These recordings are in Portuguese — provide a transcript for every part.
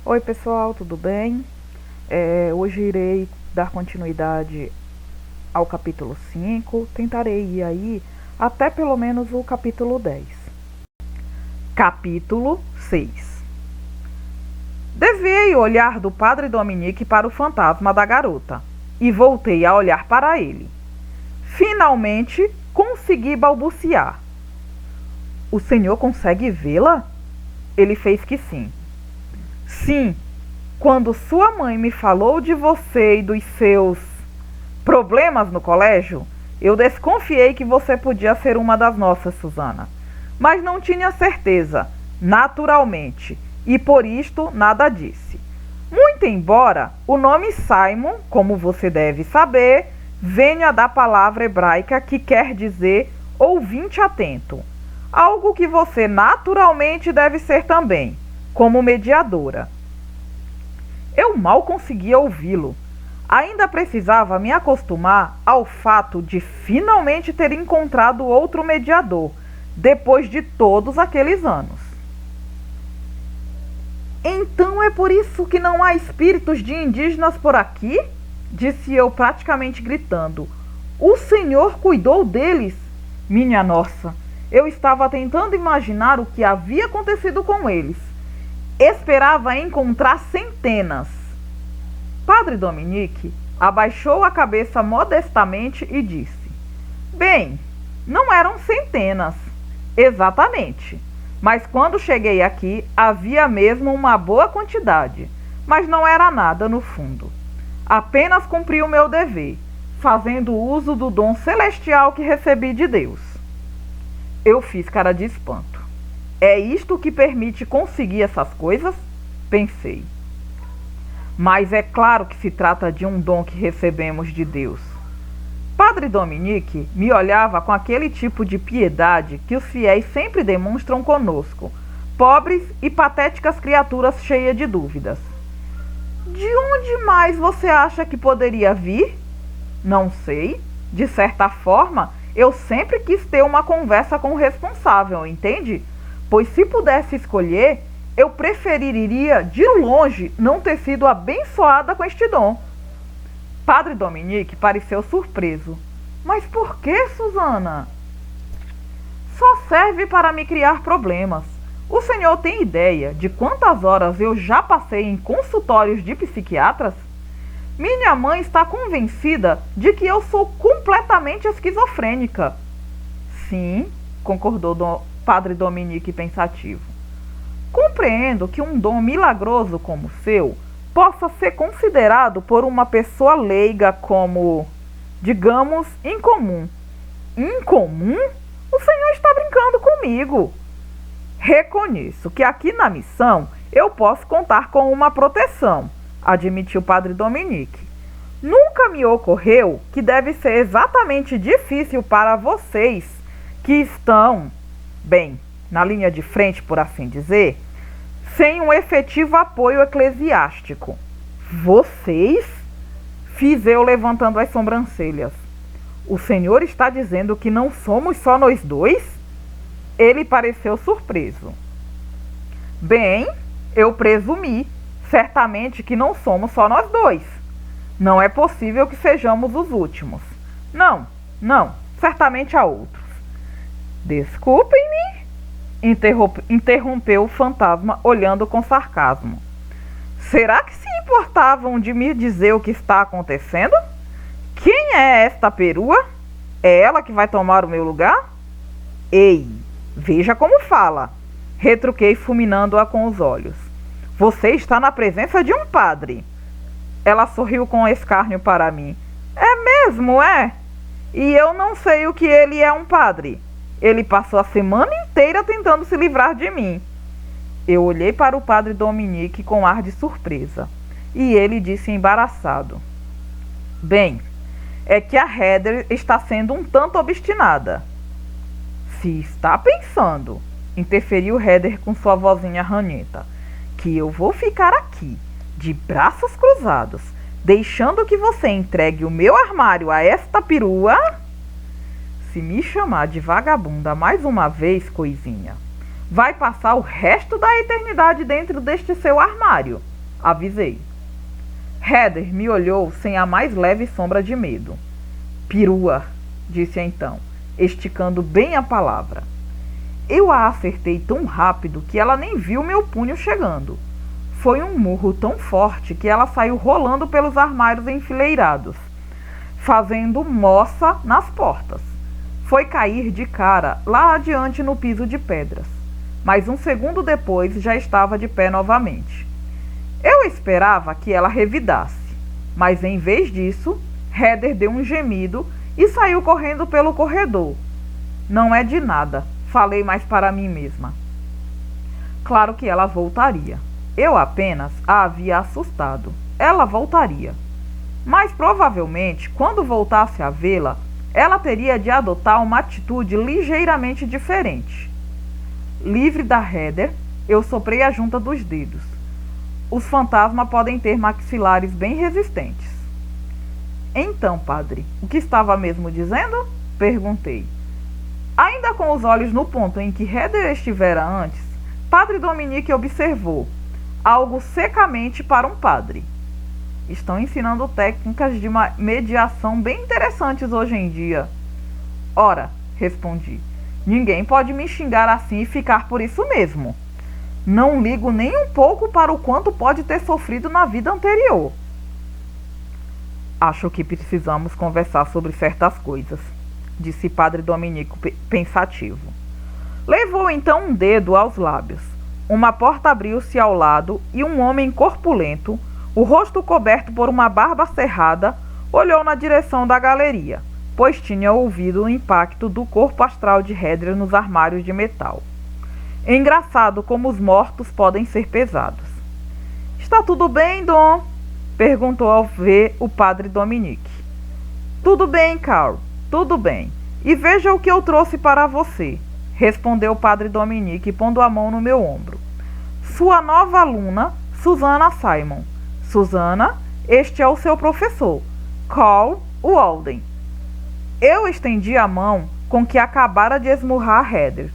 Oi pessoal, tudo bem? Hoje irei dar continuidade ao capítulo 5. Tentarei ir aí até pelo menos o capítulo 10. Capítulo 6. Desviei o olhar do padre Dominique para o fantasma da garota e voltei a olhar para ele. Finalmente consegui balbuciar. O senhor consegue vê-la? Ele fez que sim. Sim, quando sua mãe me falou de você e dos seus problemas no colégio, eu desconfiei que você podia ser uma das nossas, Susana. Mas não tinha certeza, naturalmente, e por isto nada disse. Muito embora o nome Simon, como você deve saber, venha da palavra hebraica que quer dizer ouvinte atento. Algo que você naturalmente deve ser também, como mediadora. Eu mal conseguia ouvi-lo. Ainda precisava me acostumar ao fato de finalmente ter encontrado outro mediador, depois de todos aqueles anos. Então é por isso que não há espíritos de indígenas por aqui? Disse eu praticamente gritando. O senhor cuidou deles? Minha nossa, eu estava tentando imaginar o que havia acontecido com eles. Esperava encontrar centenas. Padre Dominique abaixou a cabeça modestamente e disse: Bem, não eram centenas, exatamente. Mas quando cheguei aqui, havia mesmo uma boa quantidade. Mas não era nada no fundo. Apenas cumpri o meu dever, fazendo uso do dom celestial que recebi de Deus. Eu fiz cara de espanto. É isto que permite conseguir essas coisas? Pensei. Mas é claro que se trata de um dom que recebemos de Deus. Padre Dominique me olhava com aquele tipo de piedade que os fiéis sempre demonstram conosco, pobres e patéticas criaturas cheias de dúvidas. De onde mais você acha que poderia vir? Não sei. De certa forma, eu sempre quis ter uma conversa com o responsável, entende? Pois se pudesse escolher, eu preferiria, de longe, não ter sido abençoada com este dom. Padre Dominique pareceu surpreso. Mas por que, Susana? Só serve para me criar problemas. O senhor tem ideia de quantas horas eu já passei em consultórios de psiquiatras? Minha mãe está convencida de que eu sou completamente esquizofrênica. Sim, concordou Padre Dominique pensativo. Compreendo que um dom milagroso como o seu possa ser considerado por uma pessoa leiga como, digamos, incomum. Incomum? O senhor está brincando comigo. Reconheço que aqui na missão eu posso contar com uma proteção, admitiu o Padre Dominique. Nunca me ocorreu que deve ser exatamente difícil para vocês que estão, bem, na linha de frente, por assim dizer, sem um efetivo apoio eclesiástico. Vocês? Fiz eu levantando as sobrancelhas. O senhor está dizendo que não somos só nós dois? Ele pareceu surpreso. Bem, eu presumi, certamente que não somos só nós dois. Não é possível que sejamos os últimos. Não, certamente há outros. Desculpem-me, interrompeu o fantasma, olhando com sarcasmo. Será que se importavam de me dizer o que está acontecendo? Quem é esta perua? É ela que vai tomar o meu lugar? Ei, veja como fala, retruquei fulminando-a com os olhos. Você está na presença de um padre. Ela sorriu com escárnio para mim. É mesmo, é? E eu não sei o que ele é um padre. Ele passou a semana inteira tentando se livrar de mim. Eu olhei para o Padre Dominique com ar de surpresa. E ele disse embaraçado. Bem, é que a Heather está sendo um tanto obstinada. Se está pensando, interferiu Heather com sua vozinha ranhenta, que eu vou ficar aqui, de braços cruzados, deixando que você entregue o meu armário a esta perua? Se me chamar de vagabunda mais uma vez, coisinha, vai passar o resto da eternidade dentro deste seu armário. avisei. Heather me olhou sem a mais leve sombra de medo. Perua, disse então, esticando bem a palavra. Eu a acertei tão rápido que ela nem viu meu punho chegando. Foi um murro tão forte que ela saiu rolando pelos armários enfileirados, fazendo moça nas portas. Foi cair de cara lá adiante no piso de pedras, mas um segundo depois já estava de pé novamente. Eu esperava que ela revidasse, mas em vez disso, Heather deu um gemido e saiu correndo pelo corredor. Não é de nada, falei mais para mim mesma. Claro que ela voltaria. Eu apenas a havia assustado. Ela voltaria. Mas provavelmente, quando voltasse a vê-la, ela teria de adotar uma atitude ligeiramente diferente. Livre da Heather, eu soprei a junta dos dedos. Os fantasmas podem ter maxilares bem resistentes. Então, padre, o que estava mesmo dizendo? Perguntei. Ainda com os olhos no ponto em que Heather estivera antes, padre Dominique observou algo secamente para um padre. Estão ensinando técnicas de mediação bem interessantes hoje em dia. Ora, respondi, ninguém pode me xingar assim e ficar por isso mesmo. Não ligo nem um pouco para o quanto pode ter sofrido na vida anterior. Acho que precisamos conversar sobre certas coisas, disse padre Dominico pensativo. Levou então um dedo aos lábios. Uma porta abriu-se ao lado e um homem corpulento, o rosto coberto por uma barba cerrada, olhou na direção da galeria, pois tinha ouvido o impacto do corpo astral de Heather nos armários de metal. Engraçado como os mortos podem ser pesados. Está tudo bem, Dom? Perguntou ao ver o padre Dominique. Tudo bem, Carl, tudo bem. E veja o que eu trouxe para você, respondeu o padre Dominique, pondo a mão no meu ombro. Sua nova aluna, Susana Simon. Susana, este é o seu professor, Carl Walden. Eu estendi a mão com que acabara de esmurrar Heather.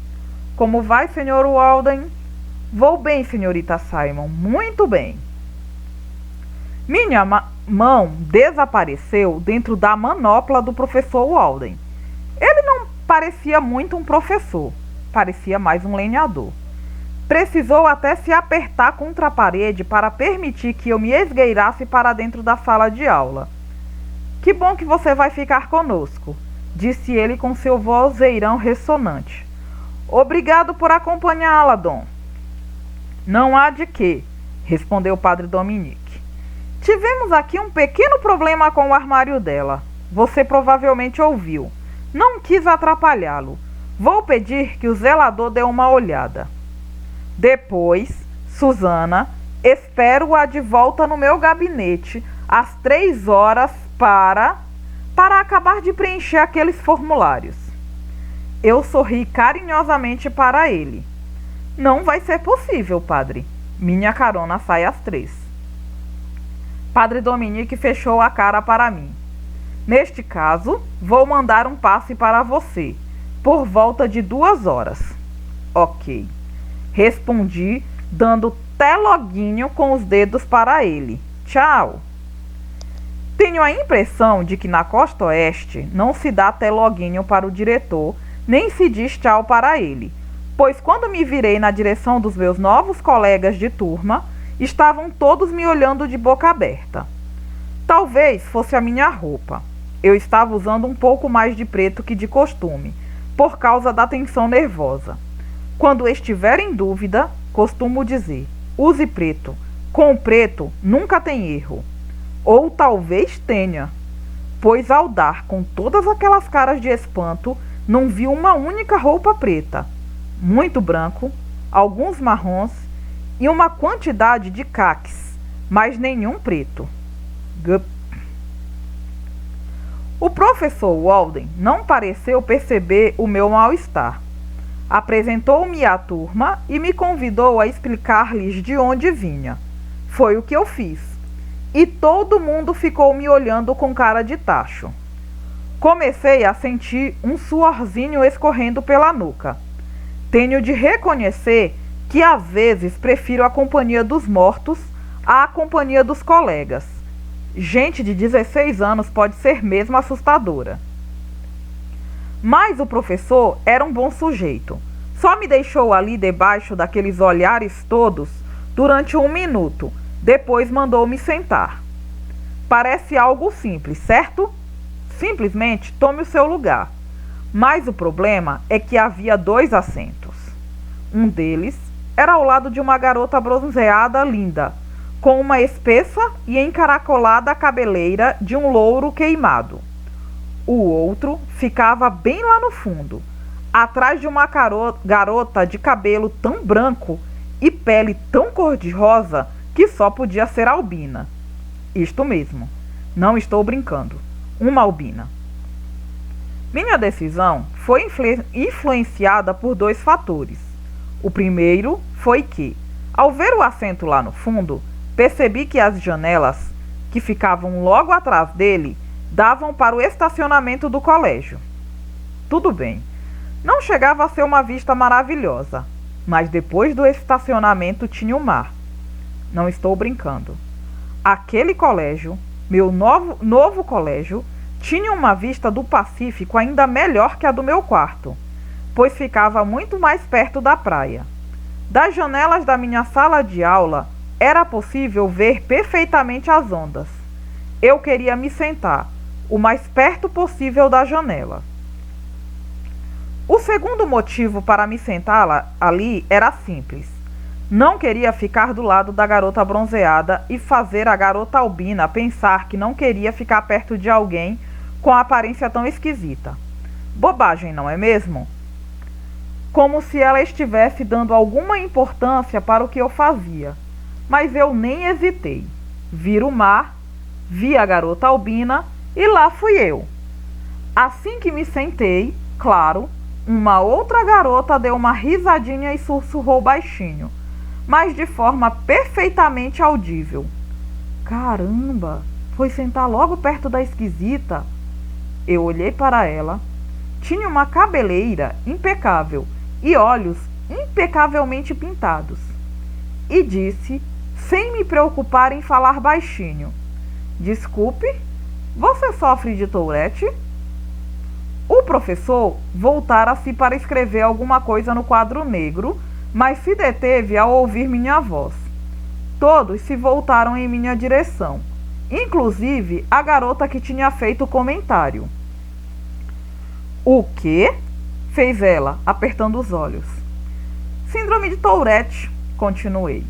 Como vai, senhor Walden? Vou bem, senhorita Simon, muito bem. Minha mão desapareceu dentro da manopla do professor Walden. Ele não parecia muito um professor, parecia mais um lenhador. Precisou até se apertar contra a parede para permitir que eu me esgueirasse para dentro da sala de aula. Que bom que você vai ficar conosco, disse ele com seu vozeirão ressonante. Obrigado por acompanhá-la, Dom. Não há de quê, respondeu o padre Dominique. Tivemos aqui um pequeno problema com o armário dela. Você provavelmente ouviu. Não quis atrapalhá-lo. Vou pedir que o zelador dê uma olhada. Depois, Susana, espero-a de volta no meu gabinete às 3 horas para acabar de preencher aqueles formulários. Eu sorri carinhosamente para ele. Não vai ser possível, padre. Minha carona sai às 3. Padre Dominique fechou a cara para mim. Neste caso, vou mandar um passe para você, por volta de 2 horas. Ok. Respondi, dando teloguinho com os dedos para ele. Tchau. Tenho a impressão de que na costa oeste não se dá teloguinho para o diretor, nem se diz tchau para ele, pois quando me virei na direção dos meus novos colegas de turma, estavam todos me olhando de boca aberta. Talvez fosse a minha roupa. Eu estava usando um pouco mais de preto que de costume, por causa da tensão nervosa. Quando estiver em dúvida, costumo dizer, use preto. Com preto nunca tem erro. Ou talvez tenha, pois ao dar com todas aquelas caras de espanto, não vi uma única roupa preta. Muito branco, alguns marrons e uma quantidade de caques, mas nenhum preto. Gup. O professor Walden não pareceu perceber o meu mal-estar. Apresentou-me à turma e me convidou a explicar-lhes de onde vinha. Foi o que eu fiz. E todo mundo ficou me olhando com cara de tacho. Comecei a sentir um suorzinho escorrendo pela nuca. Tenho de reconhecer que às vezes prefiro a companhia dos mortos à companhia dos colegas. Gente de 16 anos pode ser mesmo assustadora. Mas o professor era um bom sujeito. Só me deixou ali debaixo daqueles olhares todos durante 1 minuto. Depois mandou-me sentar. Parece algo simples, certo? Simplesmente tome o seu lugar. Mas o problema é que havia 2 assentos. Um deles era ao lado de uma garota bronzeada linda, com uma espessa e encaracolada cabeleira de um louro queimado. O outro ficava bem lá no fundo, atrás de uma garota de cabelo tão branco e pele tão cor-de-rosa que só podia ser albina. Isto mesmo, não estou brincando, uma albina. Minha decisão foi influenciada por 2 fatores. O primeiro foi que, ao ver o assento lá no fundo, percebi que as janelas, que ficavam logo atrás dele, davam para o estacionamento do colégio. Tudo bem, não chegava a ser uma vista maravilhosa, mas depois do estacionamento tinha o mar. Não estou brincando. Aquele colégio, meu novo colégio, tinha uma vista do Pacífico ainda melhor que a do meu quarto, pois ficava muito mais perto da praia. Das janelas da minha sala de aula, era possível ver perfeitamente as ondas. Eu queria me sentar o mais perto possível da janela. O segundo motivo para me sentar ali era simples. Não queria ficar do lado da garota bronzeada e fazer a garota albina pensar que não queria ficar perto de alguém com aparência tão esquisita. Bobagem, não é mesmo? Como se ela estivesse dando alguma importância para o que eu fazia. Mas eu nem hesitei. Vi o mar, vi a garota albina e lá fui eu. Assim que me sentei, claro, uma outra garota deu uma risadinha e sussurrou baixinho, mas de forma perfeitamente audível. Caramba, foi sentar logo perto da esquisita. Eu olhei para ela. Tinha uma cabeleira impecável e olhos impecavelmente pintados. E disse, sem me preocupar em falar baixinho: desculpe, você sofre de Tourette? O professor voltara-se para escrever alguma coisa no quadro negro, mas se deteve ao ouvir minha voz. Todos se voltaram em minha direção, inclusive a garota que tinha feito o comentário. O quê? Fez ela, apertando os olhos. Síndrome de Tourette, continuei.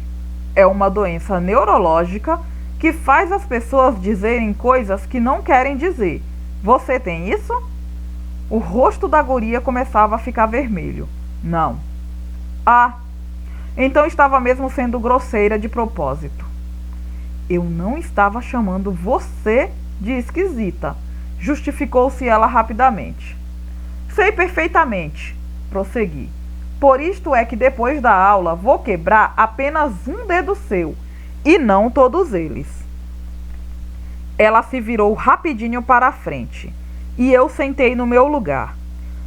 É uma doença neurológica que faz as pessoas dizerem coisas que não querem dizer. Você tem isso? O rosto da guria começava a ficar vermelho. Não. Ah, então estava mesmo sendo grosseira de propósito. Eu não estava chamando você de esquisita, justificou-se ela rapidamente. Sei perfeitamente, prossegui. Por isto é que depois da aula vou quebrar apenas um dedo seu, e não todos eles. Ela se virou rapidinho para a frente, e eu sentei no meu lugar.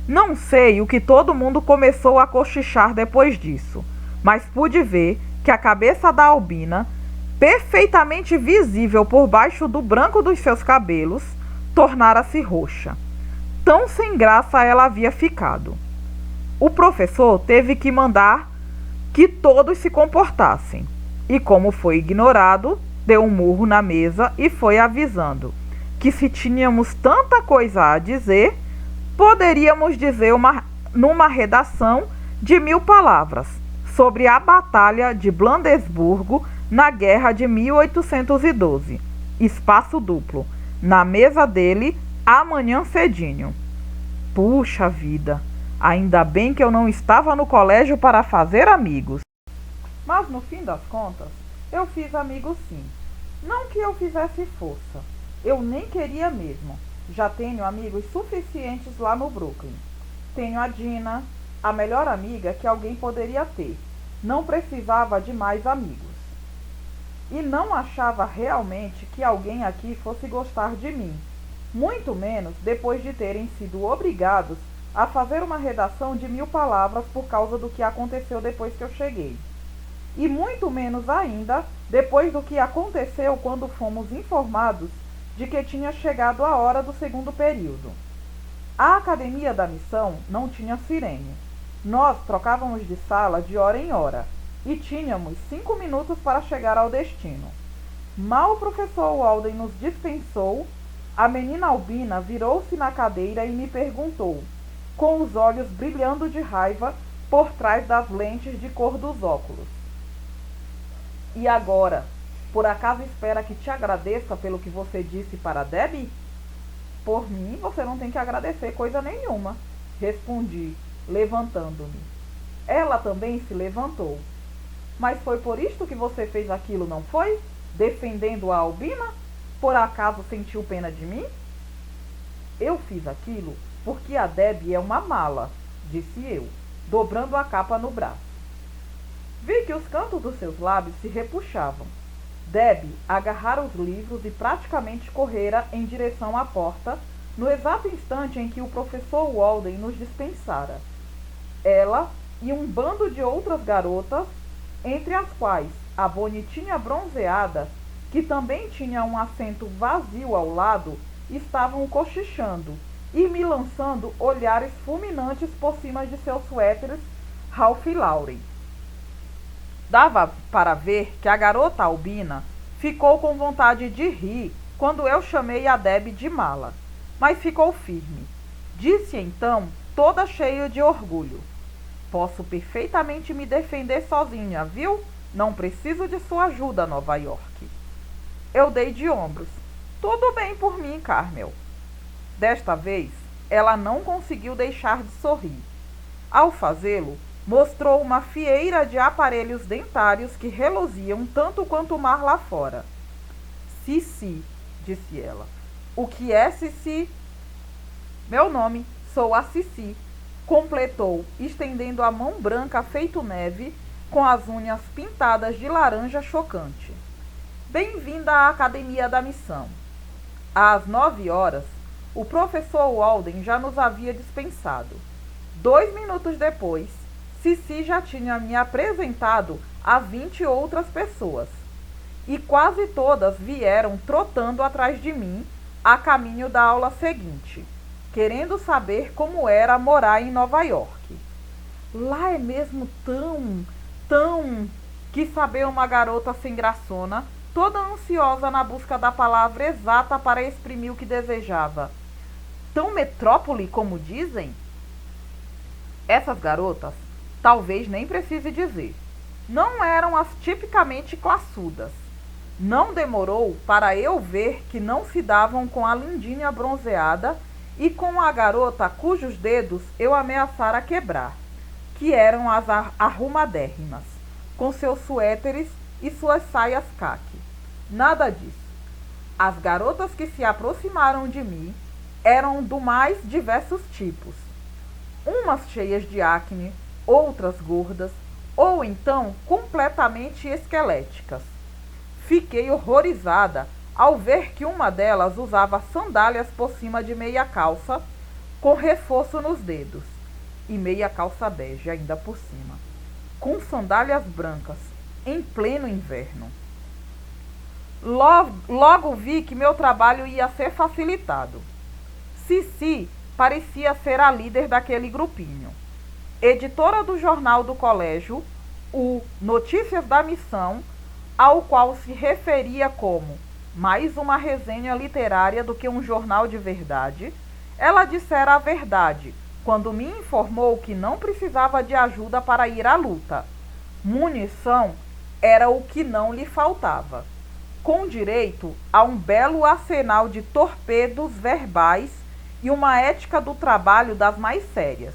Não sei o que todo mundo começou a cochichar depois disso, mas pude ver que a cabeça da albina, perfeitamente visível por baixo do branco dos seus cabelos, tornara-se roxa. Tão sem graça ela havia ficado. O professor teve que mandar que todos se comportassem, e como foi ignorado, deu um murro na mesa e foi avisando que se tínhamos tanta coisa a dizer, poderíamos dizer numa redação de 1000 palavras sobre a Batalha de Blandesburgo na Guerra de 1812, espaço duplo, na mesa dele, amanhã cedinho. Puxa vida, ainda bem que eu não estava no colégio para fazer amigos. Mas no fim das contas, eu fiz amigos sim. Não que eu fizesse força. Eu nem queria mesmo. Já tenho amigos suficientes lá no Brooklyn. Tenho a Dina, a melhor amiga que alguém poderia ter. Não precisava de mais amigos. E não achava realmente que alguém aqui fosse gostar de mim. Muito menos depois de terem sido obrigados a fazer uma redação de 1000 palavras por causa do que aconteceu depois que eu cheguei. e muito menos ainda depois do que aconteceu quando fomos informados de que tinha chegado a hora do segundo período. A academia da missão não tinha sirene. Nós trocávamos de sala de hora em hora e tínhamos 5 minutos para chegar ao destino. Mal o professor Walden nos dispensou, a menina Albina virou-se na cadeira e me perguntou, com os olhos brilhando de raiva por trás das lentes de cor dos óculos: "E agora, por acaso espera que te agradeça pelo que você disse para Debbie?" "Por mim, você não tem que agradecer coisa nenhuma", respondi, levantando-me. Ela também se levantou. "Mas foi por isto que você fez aquilo, não foi? Defendendo a Albina? Por acaso sentiu pena de mim?" "Eu fiz aquilo porque a Debbie é uma mala", disse eu, dobrando a capa no braço. Vi que os cantos dos seus lábios se repuxavam. Debbie agarrara os livros e praticamente correra em direção à porta no exato instante em que o professor Walden nos dispensara. Ela e um bando de outras garotas, entre as quais a bonitinha bronzeada, que também tinha um assento vazio ao lado, estavam cochichando e me lançando olhares fulminantes por cima de seus suéteres Ralph Lauren. Dava para ver que a garota Albina ficou com vontade de rir quando eu chamei a Debbie de mala, mas ficou firme. Disse então, toda cheia de orgulho: "Posso perfeitamente me defender sozinha, viu? Não preciso de sua ajuda, Nova York." Eu dei de ombros. "Tudo bem por mim, Carmel." Desta vez, ela não conseguiu deixar de sorrir. Ao fazê-lo, mostrou uma fieira de aparelhos dentários que reluziam tanto quanto o mar lá fora. "Cici", disse ela. "O que é Cici?" "Meu nome, sou a Cici", completou, estendendo a mão branca feito neve, com as unhas pintadas de laranja chocante. "Bem-vinda à Academia da Missão." Às 9 horas, o professor Walden já nos havia dispensado. 2 minutos depois, Cici já tinha me apresentado a 20 outras pessoas. E quase todas vieram trotando atrás de mim a caminho da aula seguinte, querendo saber como era morar em Nova York. "Lá é mesmo tão, quis saber uma garota sem graçona, toda ansiosa na busca da palavra exata para exprimir o que desejava. "Tão metrópole, como dizem?" Essas garotas, talvez nem precise dizer, não eram as tipicamente classudas. Não demorou para eu ver que não se davam com a lindinha bronzeada e com a garota cujos dedos eu ameaçara quebrar, que eram as arrumadérrimas, com seus suéteres e suas saias caque. Nada disso. As garotas que se aproximaram de mim eram do mais diversos tipos. Umas cheias de acne, outras gordas, ou então completamente esqueléticas. Fiquei horrorizada ao ver que uma delas usava sandálias por cima de meia calça, com reforço nos dedos, e meia calça bege ainda por cima, com sandálias brancas, em pleno inverno. Logo vi que meu trabalho ia ser facilitado. Cici parecia ser a líder daquele grupinho. Editora do jornal do colégio, o Notícias da Missão, ao qual se referia como mais uma resenha literária do que um jornal de verdade, ela dissera a verdade quando me informou que não precisava de ajuda para ir à luta. Munição era o que não lhe faltava, com direito a um belo arsenal de torpedos verbais e uma ética do trabalho das mais sérias.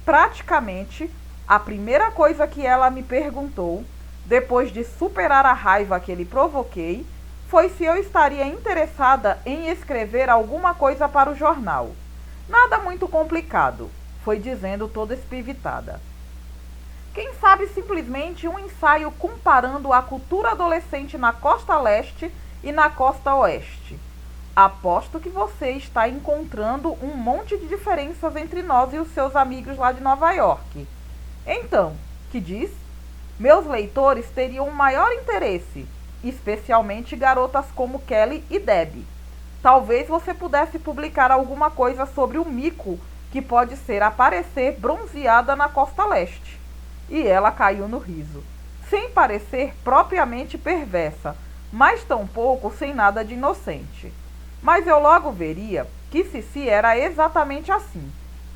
Praticamente, a primeira coisa que ela me perguntou, depois de superar a raiva que lhe provoquei, foi se eu estaria interessada em escrever alguma coisa para o jornal. Nada muito complicado, foi dizendo toda espivitada. Quem sabe simplesmente um ensaio comparando a cultura adolescente na costa leste e na costa oeste. Aposto que você está encontrando um monte de diferenças entre nós e os seus amigos lá de Nova York. Então, que diz? Meus leitores teriam um maior interesse, especialmente garotas como Kelly e Debbie. Talvez você pudesse publicar alguma coisa sobre o mico que pode ser aparecer bronzeada na costa leste. E ela caiu no riso, sem parecer propriamente perversa, mas tampouco sem nada de inocente. Mas eu logo veria que Cici era exatamente assim,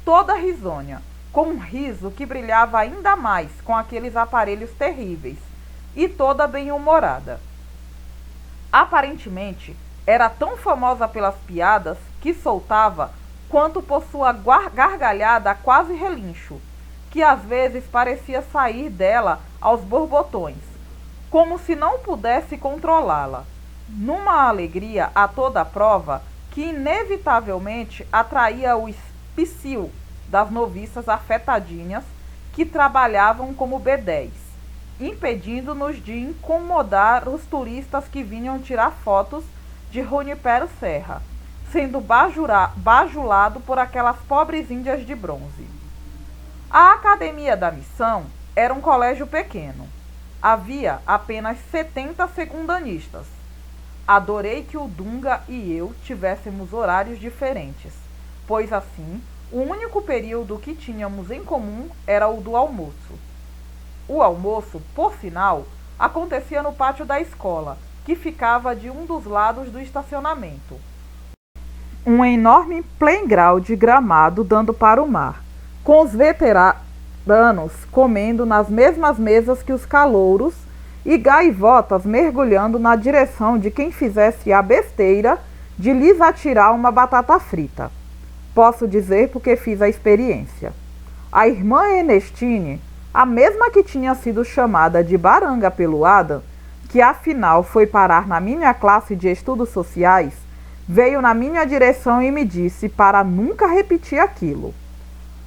toda risonha, com um riso que brilhava ainda mais com aqueles aparelhos terríveis, e toda bem-humorada. Aparentemente, era tão famosa pelas piadas que soltava quanto por sua gargalhada quase relincho, que às vezes parecia sair dela aos borbotões, como se não pudesse controlá-la, numa alegria a toda prova que inevitavelmente atraía o psiu das noviças afetadinhas que trabalhavam como B10, impedindo-nos de incomodar os turistas que vinham tirar fotos de Junipero Serra, sendo bajulado por aquelas pobres índias de bronze. A Academia da Missão era um colégio pequeno. Havia apenas 70 segundanistas. Adorei que o Dunga e eu tivéssemos horários diferentes, pois assim, o único período que tínhamos em comum era o do almoço. O almoço, por sinal, acontecia no pátio da escola, que ficava de um dos lados do estacionamento. Um enorme playground gramado dando para o mar, com os veteranos comendo nas mesmas mesas que os calouros e gaivotas mergulhando na direção de quem fizesse a besteira de lhes atirar uma batata frita. Posso dizer porque fiz a experiência. A irmã Ernestine, a mesma que tinha sido chamada de baranga pelo Adam, que afinal foi parar na minha classe de estudos sociais, veio na minha direção e me disse para nunca repetir aquilo.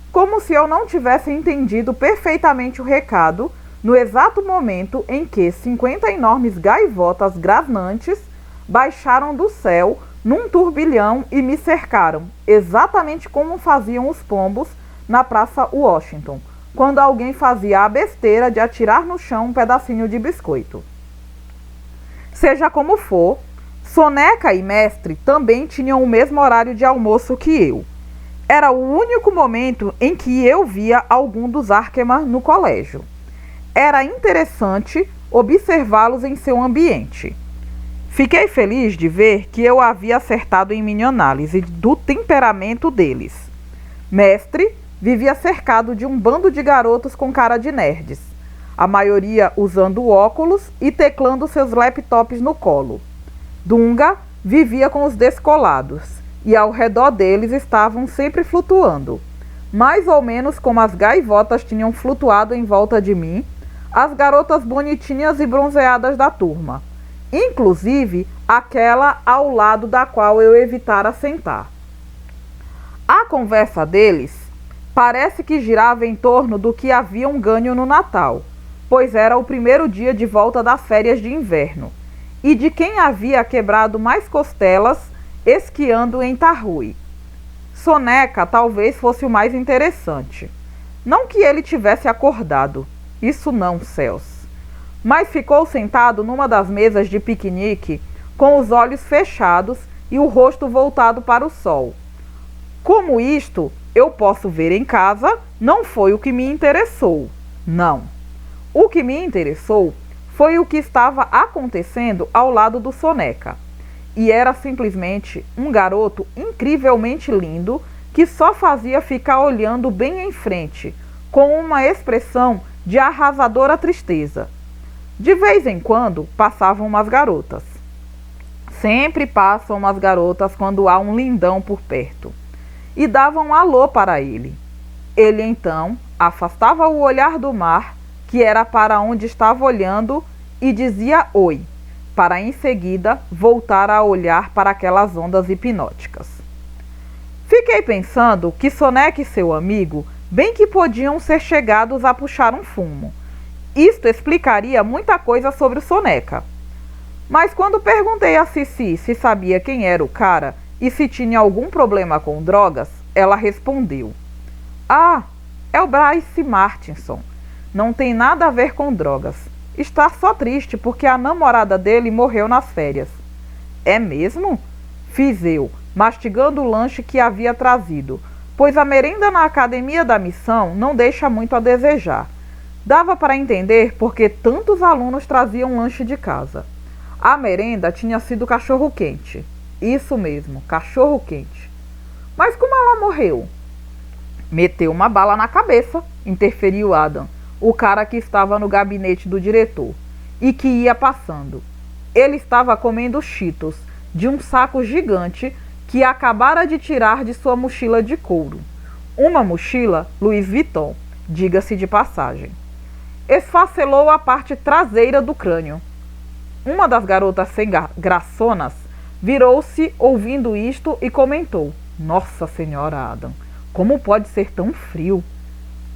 Como se eu não tivesse entendido perfeitamente o recado, no exato momento em que 50 enormes gaivotas grasnantes baixaram do céu num turbilhão e me cercaram, exatamente como faziam os pombos na Praça Washington, quando alguém fazia a besteira de atirar no chão um pedacinho de biscoito. Seja como for, Soneca e Mestre também tinham o mesmo horário de almoço que eu. Era o único momento em que eu via algum dos Arkema no colégio. Era interessante observá-los em seu ambiente. Fiquei feliz de ver que eu havia acertado em minha análise do temperamento deles. Mestre vivia cercado de um bando de garotos com cara de nerds, a maioria usando óculos e teclando seus laptops no colo. Dunga vivia com os descolados, e ao redor deles estavam sempre flutuando, mais ou menos como as gaivotas tinham flutuado em volta de mim, as garotas bonitinhas e bronzeadas da turma, inclusive aquela ao lado da qual eu evitara sentar. A conversa deles parece que girava em torno do que haviam ganho no Natal, pois era o primeiro dia de volta das férias de inverno, e de quem havia quebrado mais costelas esquiando em Tarrui. Soneca talvez fosse o mais interessante. Não que ele tivesse acordado, isso não, céus. Mas ficou sentado numa das mesas de piquenique, com os olhos fechados e o rosto voltado para o sol. Como isto eu posso ver em casa, não foi o que me interessou. Não. O que me interessou foi o que estava acontecendo ao lado do Soneca. E era simplesmente um garoto incrivelmente lindo que só fazia ficar olhando bem em frente, com uma expressão de arrasadora tristeza. De vez em quando passavam umas garotas. Sempre passam umas garotas quando há um lindão por perto. E davam um alô para ele. Ele então afastava o olhar do mar, que era para onde estava olhando, e dizia oi, para em seguida voltar a olhar para aquelas ondas hipnóticas. Fiquei pensando que Soneca e seu amigo bem que podiam ser chegados a puxar um fumo. Isto explicaria muita coisa sobre o Soneca. Mas quando perguntei a Cici se sabia quem era o cara e se tinha algum problema com drogas, ela respondeu: Ah, é o Bryce Martinson. não tem nada a ver com drogas. Está só triste porque a namorada dele morreu nas férias. É mesmo? Fiz eu, mastigando o lanche que havia trazido, pois a merenda na academia da missão não deixa muito a desejar. Dava para entender porque tantos alunos traziam lanche de casa. A merenda tinha sido cachorro-quente. Isso mesmo, cachorro-quente. Mas como ela morreu? Meteu uma bala na cabeça, interferiu Adam, o cara que estava no gabinete do diretor, e que ia passando. Ele estava comendo Cheetos de um saco gigante que acabara de tirar de sua mochila de couro. Uma mochila Louis Vuitton, diga-se de passagem. Esfacelou a parte traseira do crânio. Uma das garotas sem graçonas virou-se ouvindo isto e comentou: Nossa Senhora, Adam, como pode ser tão frio?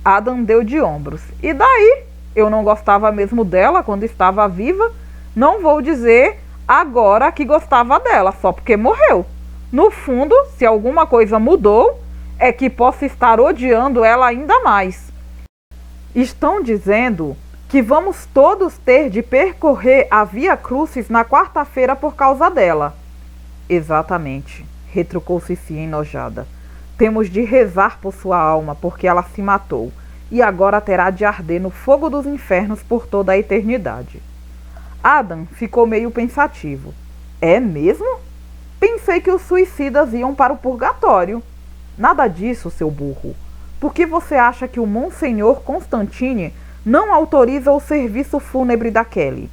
Adam deu de ombros. E daí? Eu não gostava mesmo dela quando estava viva. Não vou dizer agora que gostava dela, só porque morreu. No fundo, se alguma coisa mudou, é que posso estar odiando ela ainda mais. Estão dizendo que vamos todos ter de percorrer a Via Crucis na quarta-feira por causa dela. Exatamente, retrucou Cici enojada. Temos de rezar por sua alma, porque ela se matou, e agora terá de arder no fogo dos infernos por toda a eternidade. Adam ficou meio pensativo. É mesmo? Pensei que os suicidas iam para o purgatório. Nada disso, seu burro. Por que você acha que o Monsenhor Constantine não autoriza o serviço fúnebre da Kelly?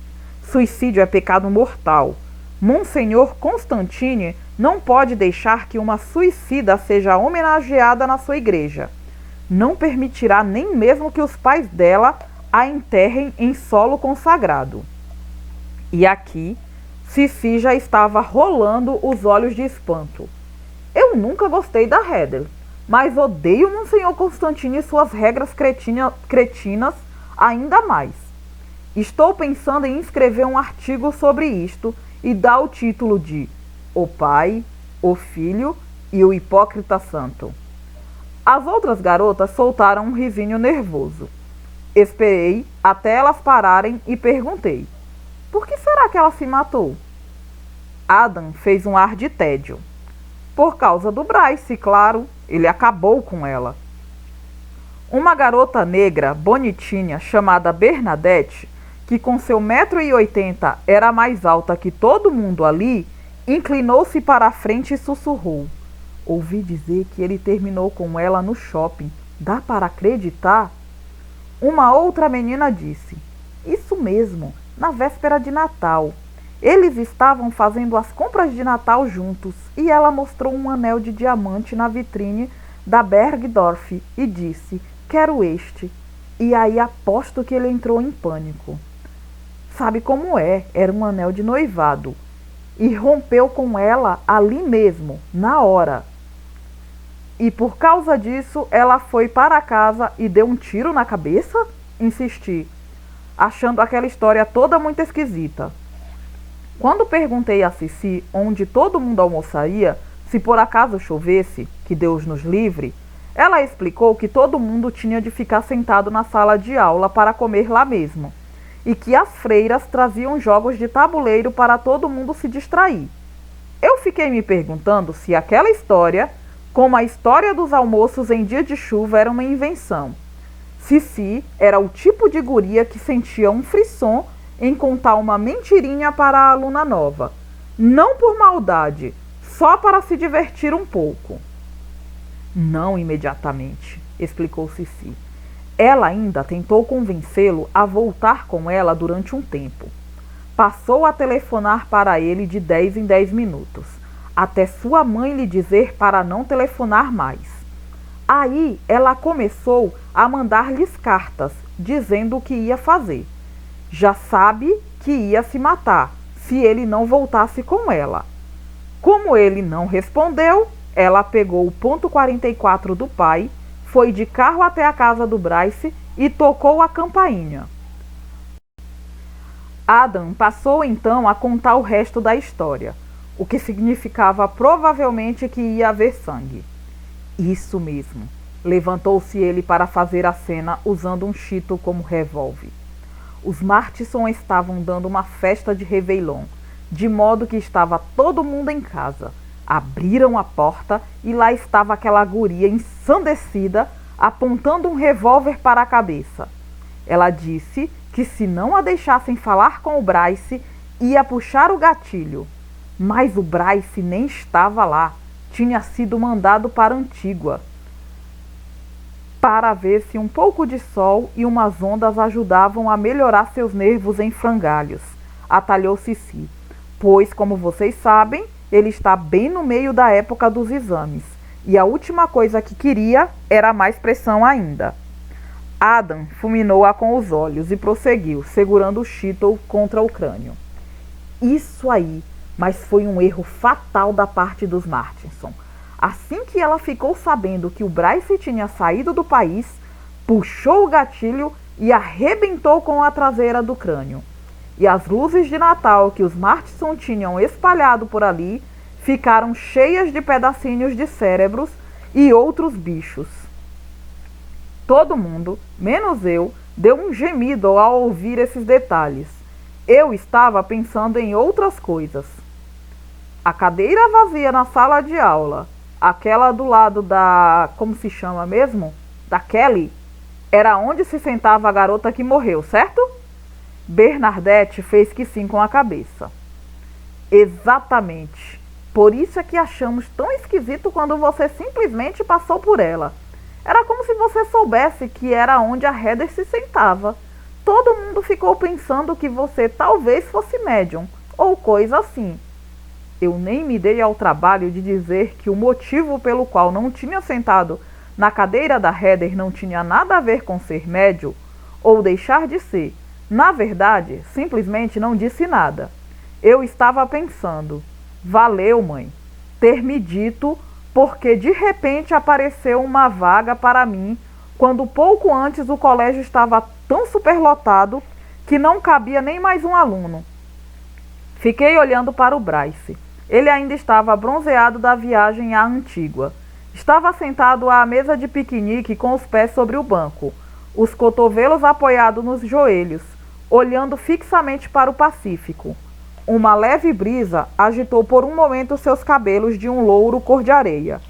Suicídio é pecado mortal. Monsenhor Constantine não pode deixar que uma suicida seja homenageada na sua igreja. Não permitirá nem mesmo que os pais dela a enterrem em solo consagrado. E aqui, Cici já estava rolando os olhos de espanto. Eu nunca gostei da Heather, mas odeio Monsenhor Constantine e suas regras cretinas ainda mais. Estou pensando em escrever um artigo sobre isto e dar o título de O Pai, o Filho e o Hipócrita Santo. As outras garotas soltaram um risinho nervoso. Esperei até elas pararem e perguntei: por que será que ela se matou? Adam fez um ar de tédio. Por causa do Bryce, claro. Ele acabou com ela. Uma garota negra, bonitinha, chamada Bernadette, que com seu 1,80 m era mais alta que todo mundo ali, inclinou-se para a frente e sussurrou. Ouvi dizer que ele terminou com ela no shopping. Dá para acreditar? Uma outra menina disse: Isso mesmo, na véspera de Natal. Eles estavam fazendo as compras de Natal juntos e ela mostrou um anel de diamante na vitrine da Bergdorf e disse: Quero este. E aí aposto que ele entrou em pânico. Sabe como é? Era um anel de noivado. E rompeu com ela ali mesmo, na hora. E por causa disso, ela foi para casa e deu um tiro na cabeça? Insisti, achando aquela história toda muito esquisita. Quando perguntei a Cici onde todo mundo almoçaria, se por acaso chovesse, que Deus nos livre, ela explicou que todo mundo tinha de ficar sentado na sala de aula para comer lá mesmo, e que as freiras traziam jogos de tabuleiro para todo mundo se distrair. Eu fiquei me perguntando se aquela história, como a história dos almoços em dia de chuva, era uma invenção. Cici era o tipo de guria que sentia um frisson em contar uma mentirinha para a aluna nova. Não por maldade, só para se divertir um pouco. Não imediatamente, explicou Cici. Ela ainda tentou convencê-lo a voltar com ela durante um tempo. Passou a telefonar para ele de 10 em 10 minutos, até sua mãe lhe dizer para não telefonar mais. Aí ela começou a mandar-lhes cartas, dizendo o que ia fazer. Já sabe que ia se matar, se ele não voltasse com ela. Como ele não respondeu, ela pegou o ponto 44 do pai, foi de carro até a casa do Bryce e tocou a campainha. Adam passou então a contar o resto da história, o que significava provavelmente que ia haver sangue. Isso mesmo, Levantou-se ele para fazer a cena usando um chito como revólver. Os Martisson estavam dando uma festa de Réveillon, de modo que estava todo mundo em casa. Abriram a porta e lá estava aquela guria ensandecida, apontando um revólver para a cabeça. Ela disse que se não a deixassem falar com o Bryce, ia puxar o gatilho. Mas o Bryce nem estava lá. Tinha sido mandado para Antígua para ver se um pouco de sol e umas ondas ajudavam a melhorar seus nervos em frangalhos. Atalhou Sissi, pois, como vocês sabem, ele está bem no meio da época dos exames, e a última coisa que queria era mais pressão ainda. Adam fulminou-a com os olhos e prosseguiu, segurando o Cheetle contra o crânio. Isso aí, mas foi um erro fatal da parte dos Martinson. Assim que ela ficou sabendo que o Bryce tinha saído do país, puxou o gatilho e arrebentou com a traseira do crânio. E as luzes de Natal que os Martinson tinham espalhado por ali ficaram cheias de pedacinhos de cérebros e outros bichos. Todo mundo, menos eu, deu um gemido ao ouvir esses detalhes. Eu estava pensando em outras coisas. A cadeira vazia na sala de aula, aquela do lado da... como se chama mesmo? Da Kelly, era onde se sentava a garota que morreu, certo? Bernadette fez que sim com a cabeça. Exatamente. Por isso é que achamos tão esquisito quando você simplesmente passou por ela. Era como se você soubesse que era onde a Heather se sentava. Todo mundo ficou pensando que você talvez fosse médium, ou coisa assim. Eu nem me dei ao trabalho de dizer que o motivo pelo qual não tinha sentado na cadeira da Heather não tinha nada a ver com ser médium ou deixar de ser. Na verdade, simplesmente não disse nada. Eu estava pensando, valeu, mãe, ter me dito, porque de repente apareceu uma vaga para mim, quando pouco antes o colégio estava tão superlotado que não cabia nem mais um aluno. Fiquei olhando para o Bryce. Ele ainda estava bronzeado da viagem à Antígua. Estava sentado à mesa de piquenique com os pés sobre o banco, os cotovelos apoiados nos joelhos, olhando fixamente para o Pacífico. Uma leve brisa agitou por um momento seus cabelos de um louro cor de areia.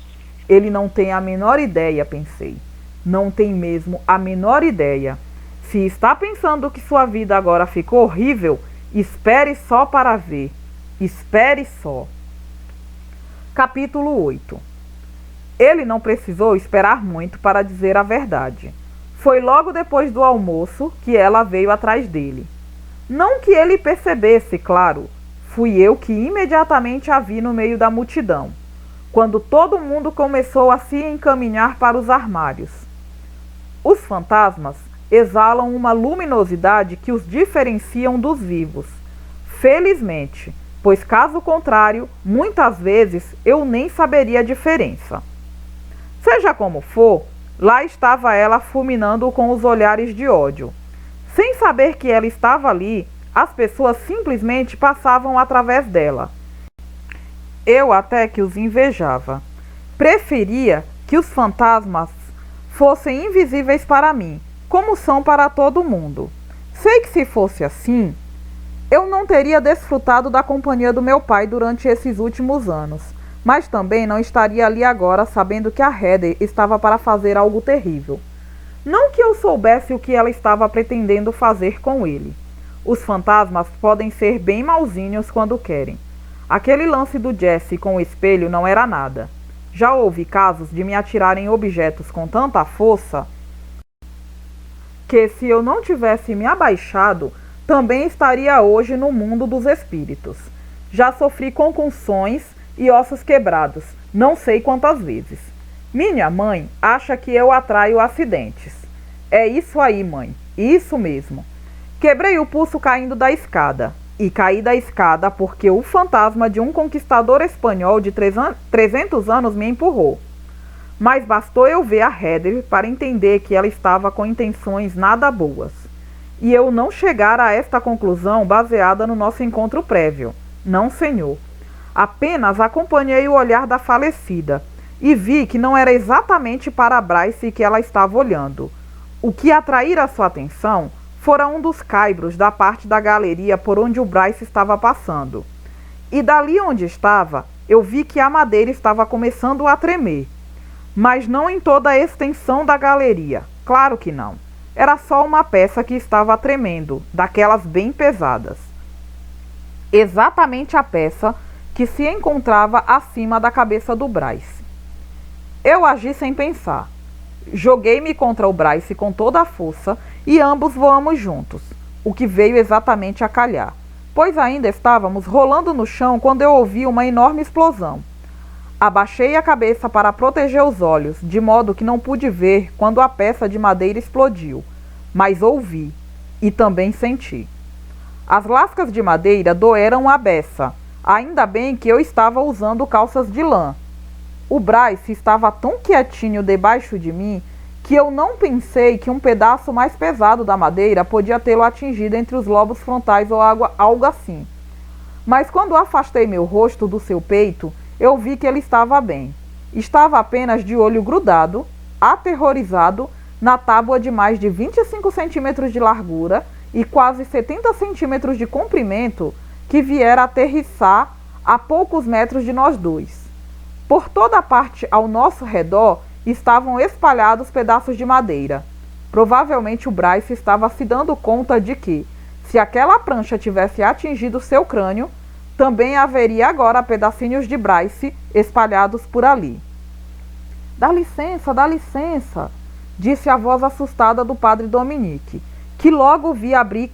Ele não tem a menor ideia, pensei. Não tem mesmo a menor ideia. Se está pensando que sua vida agora ficou horrível, espere só para ver. Espere só. Capítulo 8. Ele não precisou esperar muito para dizer a verdade. Foi logo depois do almoço que ela veio atrás dele. Não que ele percebesse, claro. Fui eu que imediatamente a vi no meio da multidão, quando todo mundo começou a se encaminhar para os armários. Os fantasmas exalam uma luminosidade que os diferenciam dos vivos. Felizmente, pois caso contrário, muitas vezes eu nem saberia a diferença. Seja como for, lá estava ela fulminando com os olhares de ódio. Sem saber que ela estava ali, as pessoas simplesmente passavam através dela. Eu até que os invejava. Preferia que os fantasmas fossem invisíveis para mim, como são para todo mundo. Sei que se fosse assim, eu não teria desfrutado da companhia do meu pai durante esses últimos anos, mas também não estaria ali agora sabendo que a Heather estava para fazer algo terrível. Não que eu soubesse o que ela estava pretendendo fazer com ele. Os fantasmas podem ser bem mauzinhos quando querem. Aquele lance do Jesse com o espelho não era nada. Já houve casos de me atirarem objetos com tanta força que, se eu não tivesse me abaixado, também estaria hoje no mundo dos espíritos. Já sofri concussões e ossos quebrados, não sei quantas vezes. Minha mãe acha que eu atraio acidentes. É isso aí, mãe, isso mesmo. Quebrei o pulso caindo da escada. E caí da escada porque o fantasma de um conquistador espanhol de 300 anos me empurrou. Mas bastou eu ver a Heather para entender que ela estava com intenções nada boas. E eu não chegar a esta conclusão baseada no nosso encontro prévio. Não, senhor. Apenas acompanhei o olhar da falecida e vi que não era exatamente para Bryce que ela estava olhando. O que atraíra sua atenção fora um dos caibros da parte da galeria por onde o Bryce estava passando. E dali onde estava, eu vi que a madeira estava começando a tremer. Mas não em toda a extensão da galeria. Claro que não. Era só uma peça que estava tremendo, daquelas bem pesadas. Exatamente a peça que se encontrava acima da cabeça do Bryce. Eu agi sem pensar. Joguei-me contra o Bryce com toda a força e ambos voamos juntos, o que veio exatamente a calhar, pois ainda estávamos rolando no chão quando eu ouvi uma enorme explosão. Abaixei a cabeça para proteger os olhos, de modo que não pude ver quando a peça de madeira explodiu, mas ouvi e também senti. As lascas de madeira doeram a beça, ainda bem que eu estava usando calças de lã. O Bryce estava tão quietinho debaixo de mim que eu não pensei que um pedaço mais pesado da madeira podia tê-lo atingido entre os lobos frontais ou algo assim. Mas quando afastei meu rosto do seu peito, eu vi que ele estava bem. Estava apenas de olho grudado, aterrorizado, na tábua de mais de 25 centímetros de largura e quase 70 centímetros de comprimento que viera aterrissar a poucos metros de nós dois. Por toda a parte ao nosso redor estavam espalhados pedaços de madeira. Provavelmente o Bryce estava se dando conta de que, se aquela prancha tivesse atingido seu crânio, também haveria agora pedacinhos de Bryce espalhados por ali. Dá licença, disse a voz assustada do padre Dominique, que logo vi abrir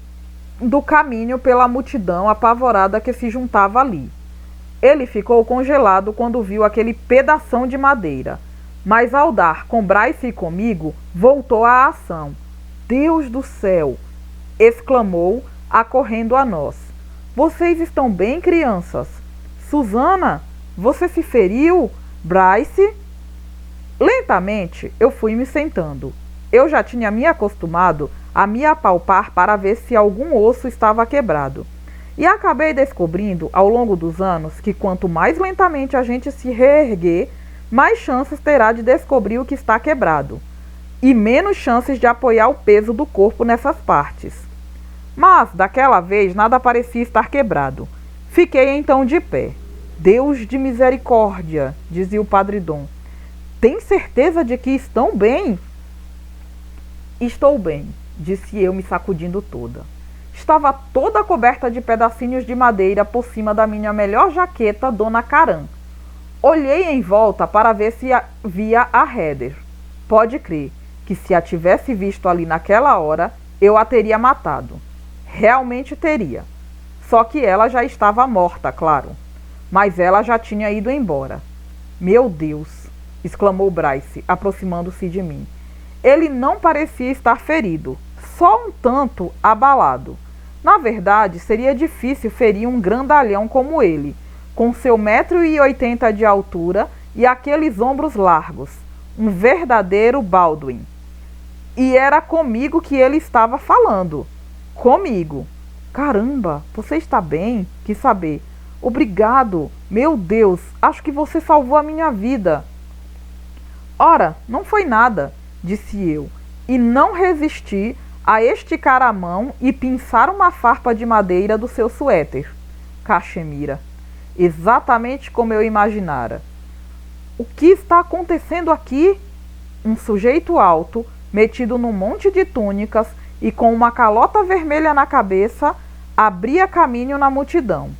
do caminho pela multidão apavorada que se juntava ali. Ele ficou congelado quando viu aquele pedação de madeira, mas ao dar com Bryce e comigo, voltou à ação. Deus do céu! Exclamou, acorrendo a nós. Vocês estão bem, crianças? Susana, você se feriu? Bryce? Lentamente, eu fui me sentando. Eu já tinha me acostumado a me apalpar para ver se algum osso estava quebrado. E acabei descobrindo, ao longo dos anos, que quanto mais lentamente a gente se reerguer, mais chances terá de descobrir o que está quebrado. E menos chances de apoiar o peso do corpo nessas partes. Mas, daquela vez, nada parecia estar quebrado. Fiquei então de pé. Deus de misericórdia, dizia o padre Dom. Tem certeza de que estão bem? Estou bem, disse eu, me sacudindo toda. Estava toda coberta de pedacinhos de madeira por cima da minha melhor jaqueta, Dona Caram. Olhei em volta para ver se via a Heather. Pode crer que se a tivesse visto ali naquela hora, eu a teria matado. Realmente teria. Só que ela já estava morta, claro. Mas ela já tinha ido embora. Meu Deus! Exclamou Bryce, aproximando-se de mim. Ele não parecia estar ferido, só um tanto abalado. Na verdade, seria difícil ferir um grandalhão como ele, com seu 1,80 m de altura e aqueles ombros largos. Um verdadeiro Baldwin. E era comigo que ele estava falando. Comigo. Caramba, você está bem? Quis saber. Obrigado. Meu Deus, acho que você salvou a minha vida. Ora, não foi nada, disse eu, e não resisti a esticar a mão e pinçar uma farpa de madeira do seu suéter. Cachemira. Exatamente como eu imaginara. O que está acontecendo aqui? Um sujeito alto, metido num monte de túnicas e com uma calota vermelha na cabeça, abria caminho na multidão.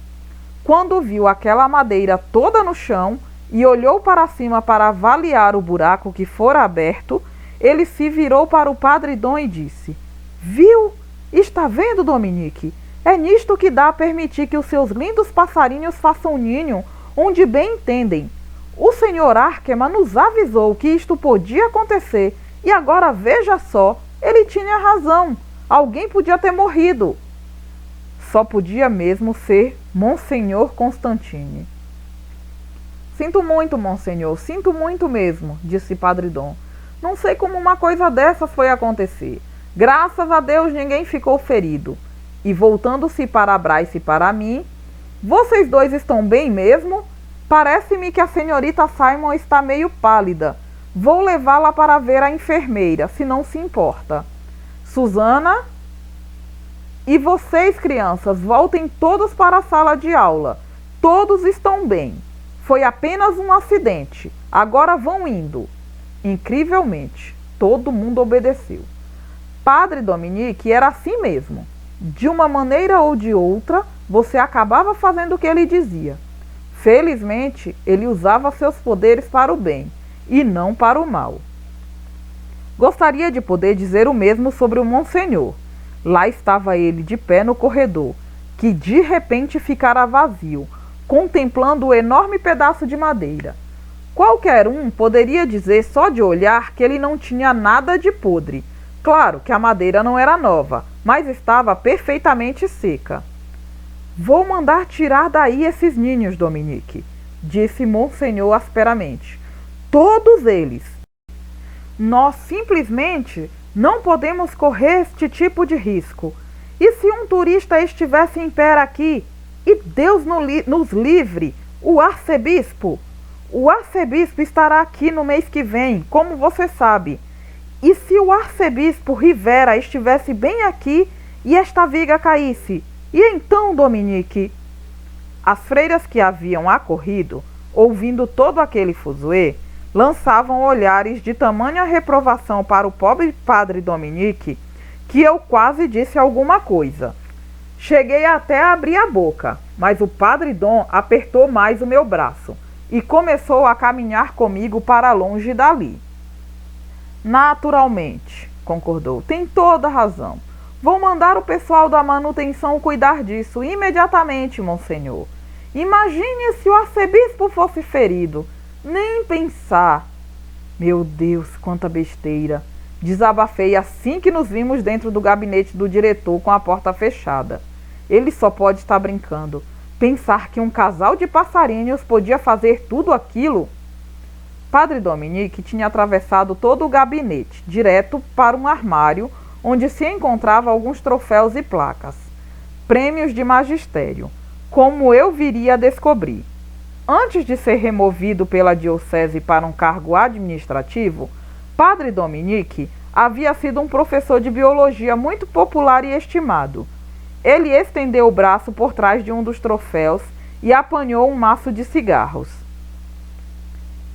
Quando viu aquela madeira toda no chão e olhou para cima para avaliar o buraco que fora aberto, ele se virou para o padre Dom e disse: Viu? Está vendo, Dominique? É nisto que dá a permitir que os seus lindos passarinhos façam ninho onde bem entendem. O senhor Arkema nos avisou que isto podia acontecer e agora veja só, ele tinha razão. Alguém podia ter morrido. Só podia mesmo ser Monsenhor Constantine. Sinto muito, Monsenhor, sinto muito mesmo, disse Padre Dom. Não sei como uma coisa dessas foi acontecer. Graças a Deus ninguém ficou ferido. E voltando-se para Bryce e para mim, vocês dois estão bem mesmo? Parece-me que a senhorita Simon está meio pálida. Vou levá-la para ver a enfermeira, se não se importa. Susana? E vocês, crianças, voltem todos para a sala de aula. Todos estão bem. Foi apenas um acidente. Agora vão indo. Incrivelmente, todo mundo obedeceu. Padre Dominique era assim mesmo. De uma maneira ou de outra, você acabava fazendo o que ele dizia. Felizmente, ele usava seus poderes para o bem e não para o mal. Gostaria de poder dizer o mesmo sobre o Monsenhor. Lá estava ele de pé no corredor, que de repente ficara vazio, contemplando o enorme pedaço de madeira. Qualquer um poderia dizer só de olhar que ele não tinha nada de podre. Claro que a madeira não era nova, mas estava perfeitamente seca. Vou mandar tirar daí esses ninhos, Dominique, disse Monsenhor asperamente. Todos eles. Nós simplesmente não podemos correr este tipo de risco. E se um turista estivesse em pé aqui, e Deus nos livre, o arcebispo? O arcebispo estará aqui no mês que vem, como você sabe. E se o arcebispo Rivera estivesse bem aqui e esta viga caísse? E então, Dominique? As freiras que haviam acorrido, ouvindo todo aquele fuzuê, lançavam olhares de tamanha reprovação para o pobre padre Dominique, que eu quase disse alguma coisa. Cheguei até a abrir a boca, mas o padre Dom apertou mais o meu braço e começou a caminhar comigo para longe dali. Naturalmente, concordou, tem toda razão. Vou mandar o pessoal da manutenção cuidar disso imediatamente, Monsenhor. Imagine se o arcebispo fosse ferido. Nem pensar. Meu Deus, quanta besteira. Desabafei assim que nos vimos dentro do gabinete do diretor com a porta fechada. Ele só pode estar brincando. Pensar que um casal de passarinhos podia fazer tudo aquilo? Padre Dominique tinha atravessado todo o gabinete, direto para um armário onde se encontravam alguns troféus e placas. Prêmios de magistério, como eu viria a descobrir. Antes de ser removido pela diocese para um cargo administrativo, Padre Dominique havia sido um professor de biologia muito popular e estimado. Ele estendeu o braço por trás de um dos troféus e apanhou um maço de cigarros.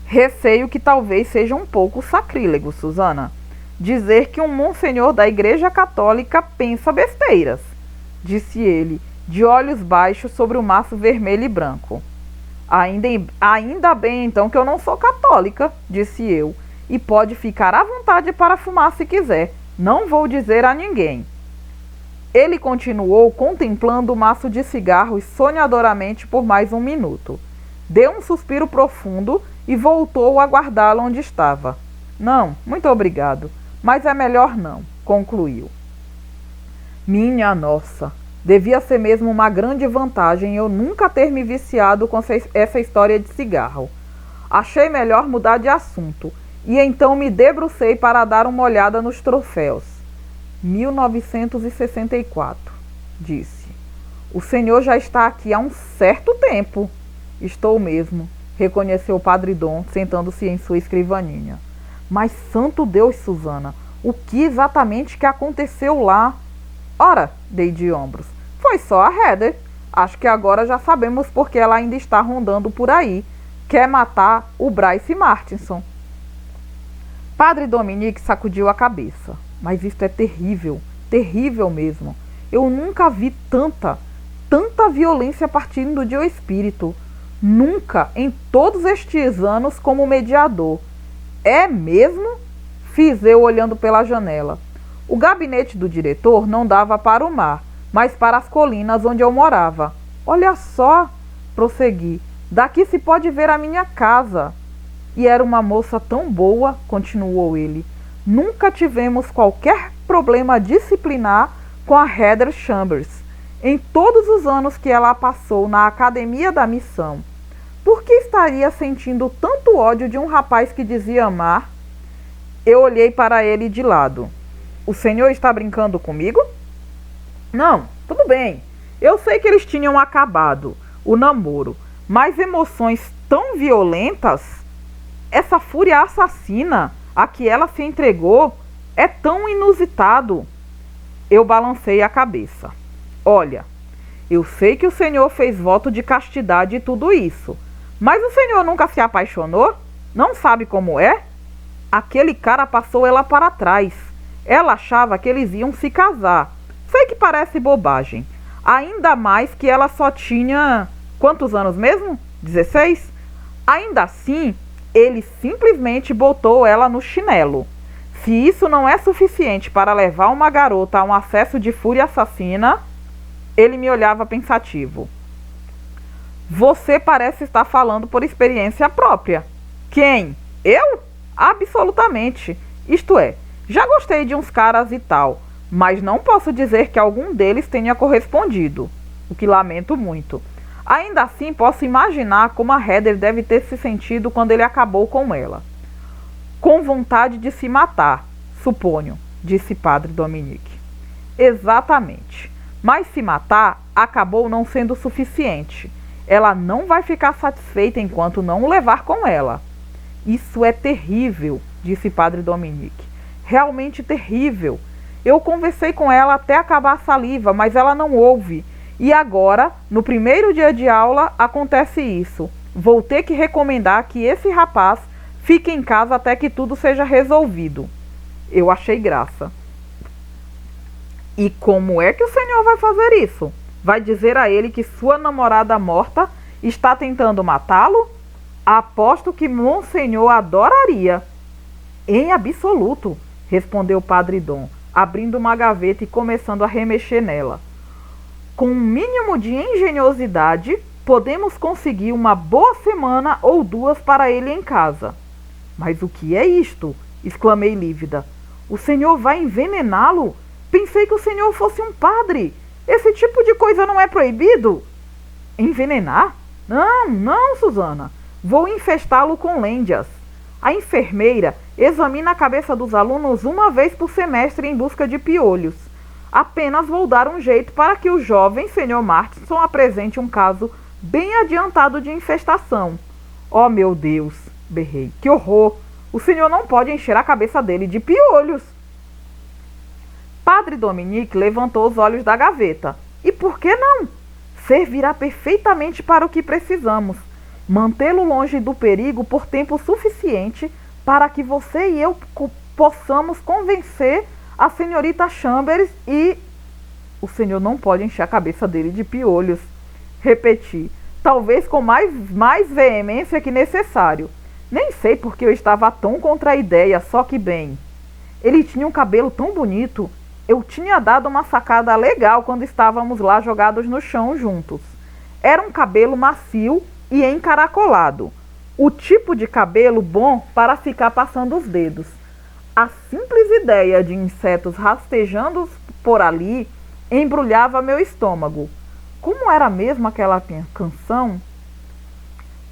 Receio que talvez seja um pouco sacrílego, Susana, dizer que um monsenhor da Igreja Católica pensa besteiras, disse ele, de olhos baixos sobre o maço vermelho e branco. Ainda bem, então, que eu não sou católica, disse eu, e pode ficar à vontade para fumar se quiser. Não vou dizer a ninguém. Ele continuou contemplando o maço de cigarros sonhadoramente por mais um minuto. Deu um suspiro profundo e voltou a guardá-lo onde estava. Não, muito obrigado, mas é melhor não, concluiu. Minha nossa! Devia ser mesmo uma grande vantagem eu nunca ter me viciado com essa história de cigarro. Achei melhor mudar de assunto e então me debrucei para dar uma olhada nos troféus. 1964, disse. O senhor já está aqui há um certo tempo. Estou mesmo, reconheceu o padre Dom, sentando-se em sua escrivaninha. Mas santo Deus, Susana, o que exatamente que aconteceu lá? Ora, dei de ombros. Foi só a Heather. Acho que agora já sabemos por que ela ainda está rondando por aí. Quer matar o Bryce Martinson. Padre Dominique sacudiu a cabeça. Mas isto é terrível, terrível mesmo. Eu nunca vi tanta violência partindo de um espírito. Nunca, em todos estes anos, como mediador. É mesmo? Fiz eu olhando pela janela. O gabinete do diretor não dava para o mar, mas para as colinas onde eu morava. Olha só, prossegui, daqui se pode ver a minha casa. E era uma moça tão boa, continuou ele. Nunca tivemos qualquer problema disciplinar com a Heather Chambers, em todos os anos que ela passou na Academia da Missão. Por que estaria sentindo tanto ódio de um rapaz que dizia amar? Eu olhei para ele de lado. O senhor está brincando comigo? Não, tudo bem. Eu sei que eles tinham acabado o namoro, mas emoções tão violentas, essa fúria assassina a que ela se entregou é tão inusitado. Eu balancei a cabeça. Olha, eu sei que o senhor fez voto de castidade e tudo isso, mas o senhor nunca se apaixonou? Não sabe como é? Aquele cara passou ela para trás. Ela achava que eles iam se casar. Sei que parece bobagem. Ainda mais que ela só tinha... Quantos anos mesmo? 16? Ainda assim, ele simplesmente botou ela no chinelo. Se isso não é suficiente para levar uma garota a um acesso de fúria assassina, ele me olhava pensativo. Você parece estar falando por experiência própria. Quem? Eu? Absolutamente. Isto é, já gostei de uns caras e tal, mas não posso dizer que algum deles tenha correspondido, o que lamento muito. Ainda assim, posso imaginar como a Heather deve ter se sentido quando ele acabou com ela. Com vontade de se matar, suponho, disse Padre Dominique. Exatamente. Mas se matar, acabou não sendo suficiente. Ela não vai ficar satisfeita enquanto não o levar com ela. Isso é terrível, disse Padre Dominique. Realmente terrível. Eu conversei com ela até acabar a saliva, mas ela não ouve. E agora, no primeiro dia de aula, acontece isso. Vou ter que recomendar que esse rapaz fique em casa até que tudo seja resolvido. Eu achei graça. E como é que o senhor vai fazer isso? Vai dizer a ele que sua namorada morta está tentando matá-lo? Aposto que Monsenhor adoraria. Em absoluto, respondeu Padre Dom, abrindo uma gaveta e começando a remexer nela. Com um mínimo de engenhosidade, podemos conseguir uma boa semana ou duas para ele em casa. Mas o que é isto? Exclamei lívida. O senhor vai envenená-lo? Pensei que o senhor fosse um padre. Esse tipo de coisa não é proibido? Envenenar? Não, não, Susana. Vou infestá-lo com lêndias. A enfermeira examina a cabeça dos alunos uma vez por semestre em busca de piolhos. Apenas vou dar um jeito para que o jovem Sr. Martinson apresente um caso bem adiantado de infestação. Oh, meu Deus, berrei. Que horror! O senhor não pode encher a cabeça dele de piolhos. Padre Dominique levantou os olhos da gaveta. E por que não? Servirá perfeitamente para o que precisamos. Mantê-lo longe do perigo por tempo suficiente para que você e eu possamos convencer a senhorita Chambers e... O senhor não pode encher a cabeça dele de piolhos. Repeti, talvez com mais veemência que necessário. Nem sei porque eu estava tão contra a ideia, só que bem. Ele tinha um cabelo tão bonito. Eu tinha dado uma sacada legal quando estávamos lá jogados no chão juntos. Era um cabelo macio e encaracolado. O tipo de cabelo bom para ficar passando os dedos. A simples ideia de insetos rastejando por ali embrulhava meu estômago. Como era mesmo aquela canção?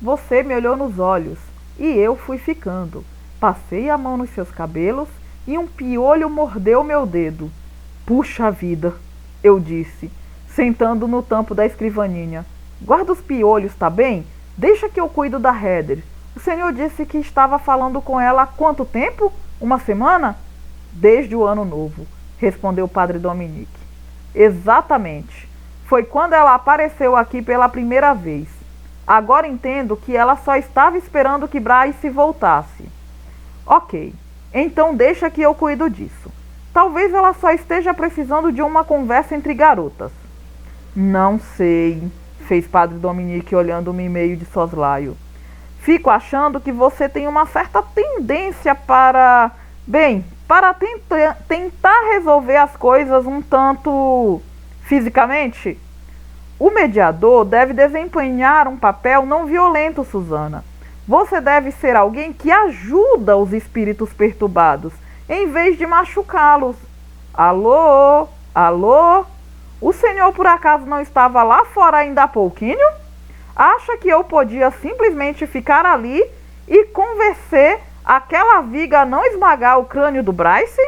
Você me olhou nos olhos e eu fui ficando. Passei a mão nos seus cabelos e um piolho mordeu meu dedo. Puxa vida, eu disse, sentando no tampo da escrivaninha. Guarda os piolhos, tá bem? Deixa que eu cuido da Heather. O senhor disse que estava falando com ela há quanto tempo? Uma semana? Desde o ano novo, respondeu o Padre Dominique. Exatamente. Foi quando ela apareceu aqui pela primeira vez. Agora entendo que ela só estava esperando que Bryce voltasse. Ok, então deixa que eu cuido disso. Talvez ela só esteja precisando de uma conversa entre garotas. Não sei, fez Padre Dominique olhando-me meio de soslaio. Fico achando que você tem uma certa tendência para... Bem, para tentar resolver as coisas um tanto fisicamente. O mediador deve desempenhar um papel não violento, Susana. Você deve ser alguém que ajuda os espíritos perturbados, em vez de machucá-los. Alô? Alô? O senhor por acaso não estava lá fora ainda há pouquinho? Acha que eu podia simplesmente ficar ali e convencer aquela viga a não esmagar o crânio do Bryce?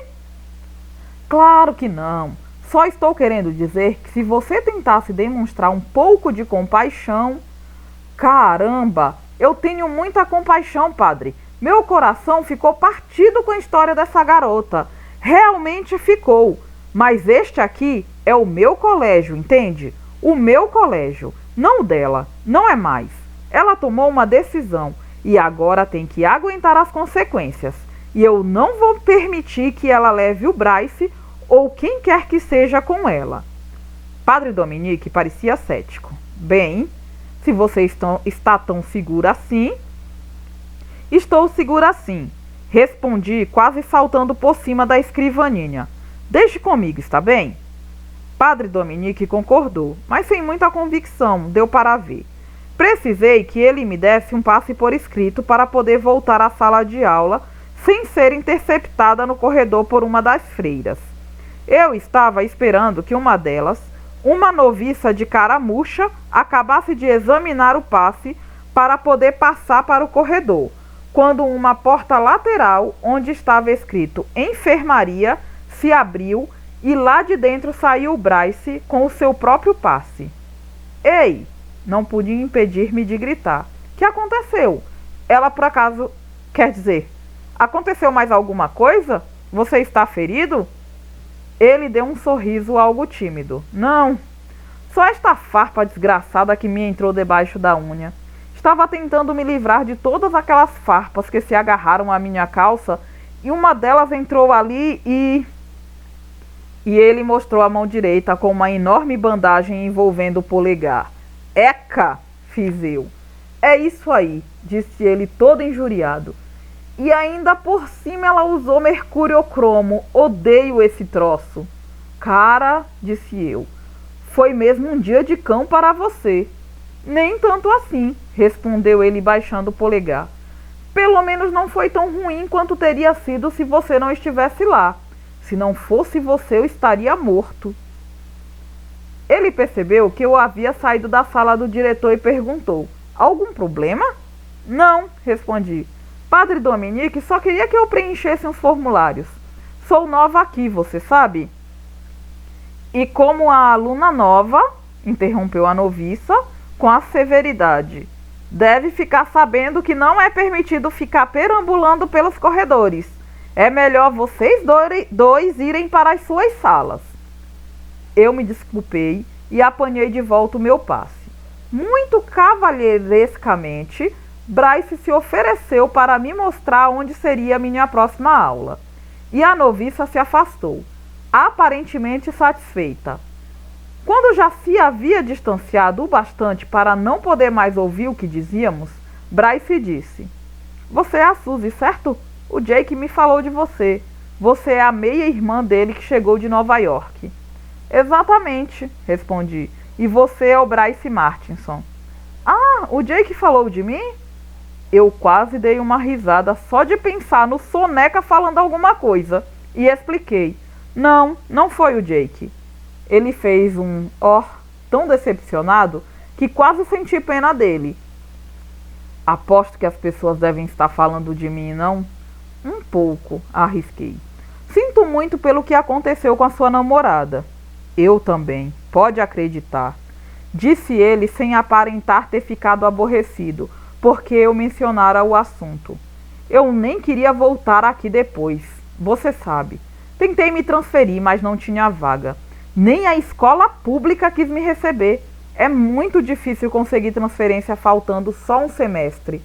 Claro que não. Só estou querendo dizer que se você tentasse demonstrar um pouco de compaixão... Caramba! Eu tenho muita compaixão, padre. Meu coração ficou partido com a história dessa garota. Realmente ficou. Mas este aqui é o meu colégio, entende? O meu colégio, não o dela, não é mais. Ela tomou uma decisão e agora tem que aguentar as consequências. E eu não vou permitir que ela leve o Bryce ou quem quer que seja com ela. Padre Dominique parecia cético. Bem, se você está tão segura assim... Estou segura sim, respondi quase saltando por cima da escrivaninha. Deixe comigo, está bem? Padre Dominique concordou, mas sem muita convicção, deu para ver. Precisei que ele me desse um passe por escrito para poder voltar à sala de aula sem ser interceptada no corredor por uma das freiras. Eu estava esperando que uma delas, uma noviça de cara murcha, acabasse de examinar o passe para poder passar para o corredor, quando uma porta lateral, onde estava escrito enfermaria, se abriu e lá de dentro saiu o Bryce com o seu próprio passe. Ei! Não podia impedir-me de gritar. Que aconteceu? Ela por acaso... Quer dizer, aconteceu mais alguma coisa? Você está ferido? Ele deu um sorriso algo tímido. Não, só esta farpa desgraçada que me entrou debaixo da unha. Estava tentando me livrar de todas aquelas farpas que se agarraram à minha calça e uma delas entrou ali e ele mostrou a mão direita com uma enorme bandagem envolvendo o polegar. Eca, fiz eu. É isso aí, disse ele todo injuriado. E ainda por cima ela usou mercúrio-cromo. Odeio esse troço. Cara, disse eu, foi mesmo um dia de cão para você. Nem tanto assim, respondeu ele baixando o polegar. Pelo menos não foi tão ruim quanto teria sido se você não estivesse lá. Se não fosse você, eu estaria morto. Ele percebeu que eu havia saído da sala do diretor e perguntou: algum problema? Não, respondi. Padre Dominique só queria que eu preenchesse uns formulários. Sou nova aqui, você sabe? E como a aluna nova, interrompeu a noviça, com a severidade, deve ficar sabendo que não é permitido ficar perambulando pelos corredores. É melhor vocês dois irem para as suas salas. Eu me desculpei e apanhei de volta o meu passe. Muito cavalheirescamente, Bryce se ofereceu para me mostrar onde seria a minha próxima aula. E a noviça se afastou, aparentemente satisfeita. Quando já se havia distanciado o bastante para não poder mais ouvir o que dizíamos, Bryce disse: você é a Suzy, certo? O Jake me falou de você. Você é a meia-irmã dele que chegou de Nova York. Exatamente, respondi. E você é o Bryce Martinson. Ah, o Jake falou de mim? Eu quase dei uma risada só de pensar no Soneca falando alguma coisa. E expliquei. Não, não foi o Jake. Ele fez um tão decepcionado que quase senti pena dele. Aposto que as pessoas devem estar falando de mim, não? Um pouco, arrisquei. Sinto muito pelo que aconteceu com a sua namorada. Eu também, pode acreditar. Disse ele sem aparentar ter ficado aborrecido, porque eu mencionara o assunto. Eu nem queria voltar aqui depois, você sabe. Tentei me transferir, mas não tinha vaga. Nem a escola pública quis me receber. É muito difícil conseguir transferência faltando só um semestre.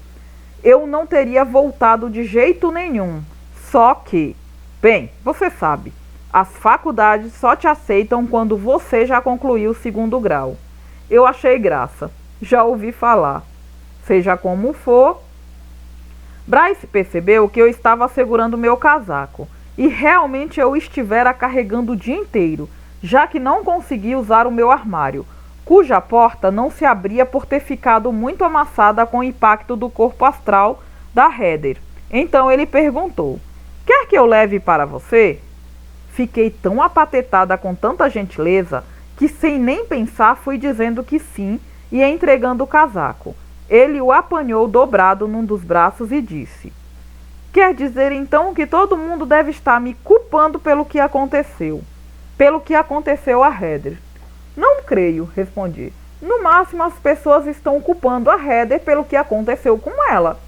Eu não teria voltado de jeito nenhum. Só que, bem, você sabe, as faculdades só te aceitam quando você já concluiu o 2º grau. Eu achei graça. Já ouvi falar. Seja como for. Bryce percebeu que eu estava segurando meu casaco. E realmente eu estivera carregando o dia inteiro, já que não consegui usar o meu armário, cuja porta não se abria por ter ficado muito amassada com o impacto do corpo astral da Heather. Então ele perguntou: quer que eu leve para você? Fiquei tão apatetada com tanta gentileza que sem nem pensar fui dizendo que sim e entregando o casaco. Ele o apanhou dobrado num dos braços e disse: quer dizer então que todo mundo deve estar me culpando pelo que aconteceu a Heather. Não creio, respondi. No máximo, as pessoas estão culpando a Heather pelo que aconteceu com ela.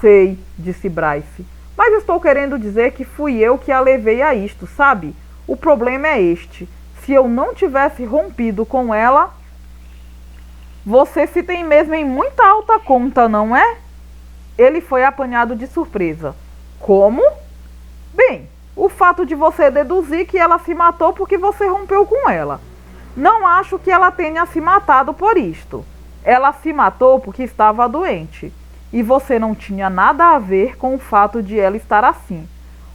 Sei, disse Bryce, mas estou querendo dizer que fui eu que a levei a isto, sabe? O problema é este. Se eu não tivesse rompido com ela... Você se tem mesmo em muita alta conta, não é? Ele foi apanhado de surpresa. Como? Bem, o fato de você deduzir que ela se matou porque você rompeu com ela. Não acho que ela tenha se matado por isto. Ela se matou porque estava doente. E você não tinha nada a ver com o fato de ela estar assim.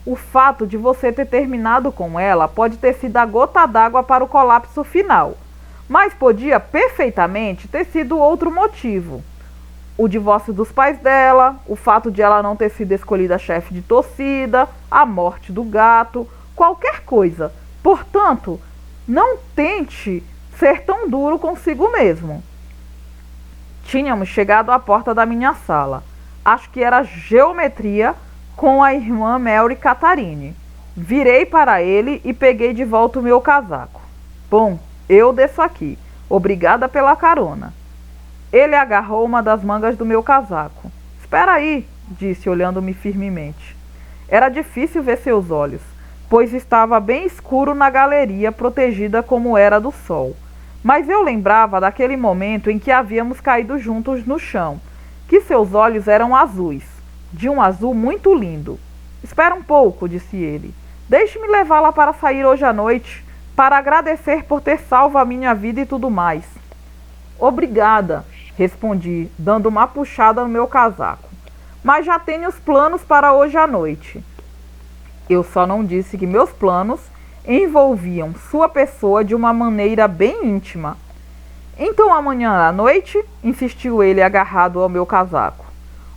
O fato de você ter terminado com ela pode ter sido a gota d'água para o colapso final. Mas podia perfeitamente ter sido outro motivo. O divórcio dos pais dela, o fato de ela não ter sido escolhida chefe de torcida, a morte do gato, qualquer coisa. Portanto, não tente ser tão duro consigo mesmo. Tínhamos chegado à porta da minha sala. Acho que era geometria com a irmã Mary Catarine. Virei para ele e peguei de volta o meu casaco. Bom, eu desço aqui. Obrigada pela carona. Ele agarrou uma das mangas do meu casaco. Espera aí, disse, olhando-me firmemente. Era difícil ver seus olhos, pois estava bem escuro na galeria, protegida como era do sol. Mas eu lembrava daquele momento em que havíamos caído juntos no chão, que seus olhos eram azuis, de um azul muito lindo. Espera um pouco, disse ele. Deixe-me levá-la para sair hoje à noite, para agradecer por ter salvo a minha vida e tudo mais. Obrigada, respondi, dando uma puxada no meu casaco. Mas já tenho os planos para hoje à noite. Eu só não disse que meus planos envolviam sua pessoa de uma maneira bem íntima. Então amanhã à noite, insistiu ele agarrado ao meu casaco.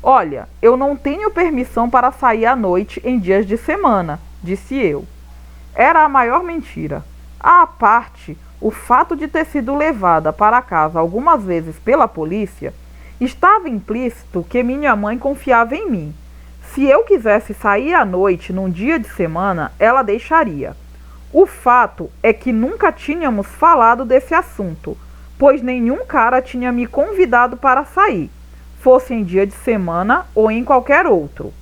Olha, eu não tenho permissão para sair à noite em dias de semana, disse eu. Era a maior mentira. À parte, o fato de ter sido levada para casa algumas vezes pela polícia, estava implícito que minha mãe confiava em mim. Se eu quisesse sair à noite num dia de semana, ela deixaria. O fato é que nunca tínhamos falado desse assunto, pois nenhum cara tinha me convidado para sair, fosse em dia de semana ou em qualquer outro.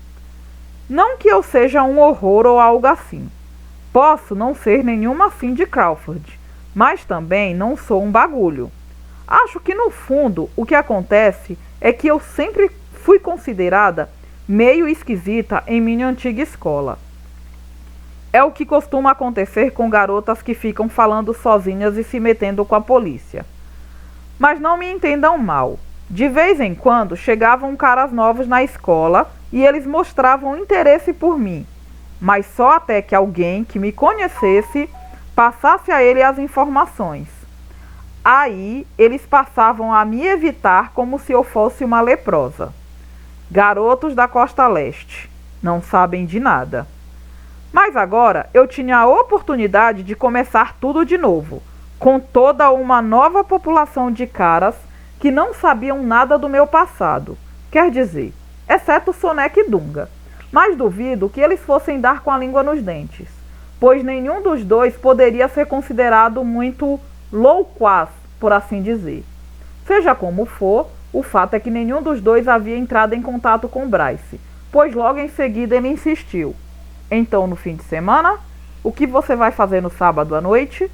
Não que eu seja um horror ou algo assim. Posso não ser nenhuma Cindy Crawford, mas também não sou um bagulho. Acho que no fundo o que acontece é que eu sempre fui considerada meio esquisita em minha antiga escola. É o que costuma acontecer com garotas que ficam falando sozinhas e se metendo com a polícia. Mas não me entendam mal. De vez em quando chegavam caras novos na escola e eles mostravam interesse por mim, mas só até que alguém que me conhecesse passasse a ele as informações. Aí eles passavam a me evitar como se eu fosse uma leprosa. Garotos da costa leste, não sabem de nada. Mas agora eu tinha a oportunidade de começar tudo de novo, com toda uma nova população de caras que não sabiam nada do meu passado. Quer dizer, exceto Soneca e Dunga. Mas duvido que eles fossem dar com a língua nos dentes, pois nenhum dos dois poderia ser considerado muito loquaz, por assim dizer. Seja como for, o fato é que nenhum dos dois havia entrado em contato com Bryce, pois logo em seguida ele insistiu. Então, no fim de semana, o que você vai fazer no sábado à noite?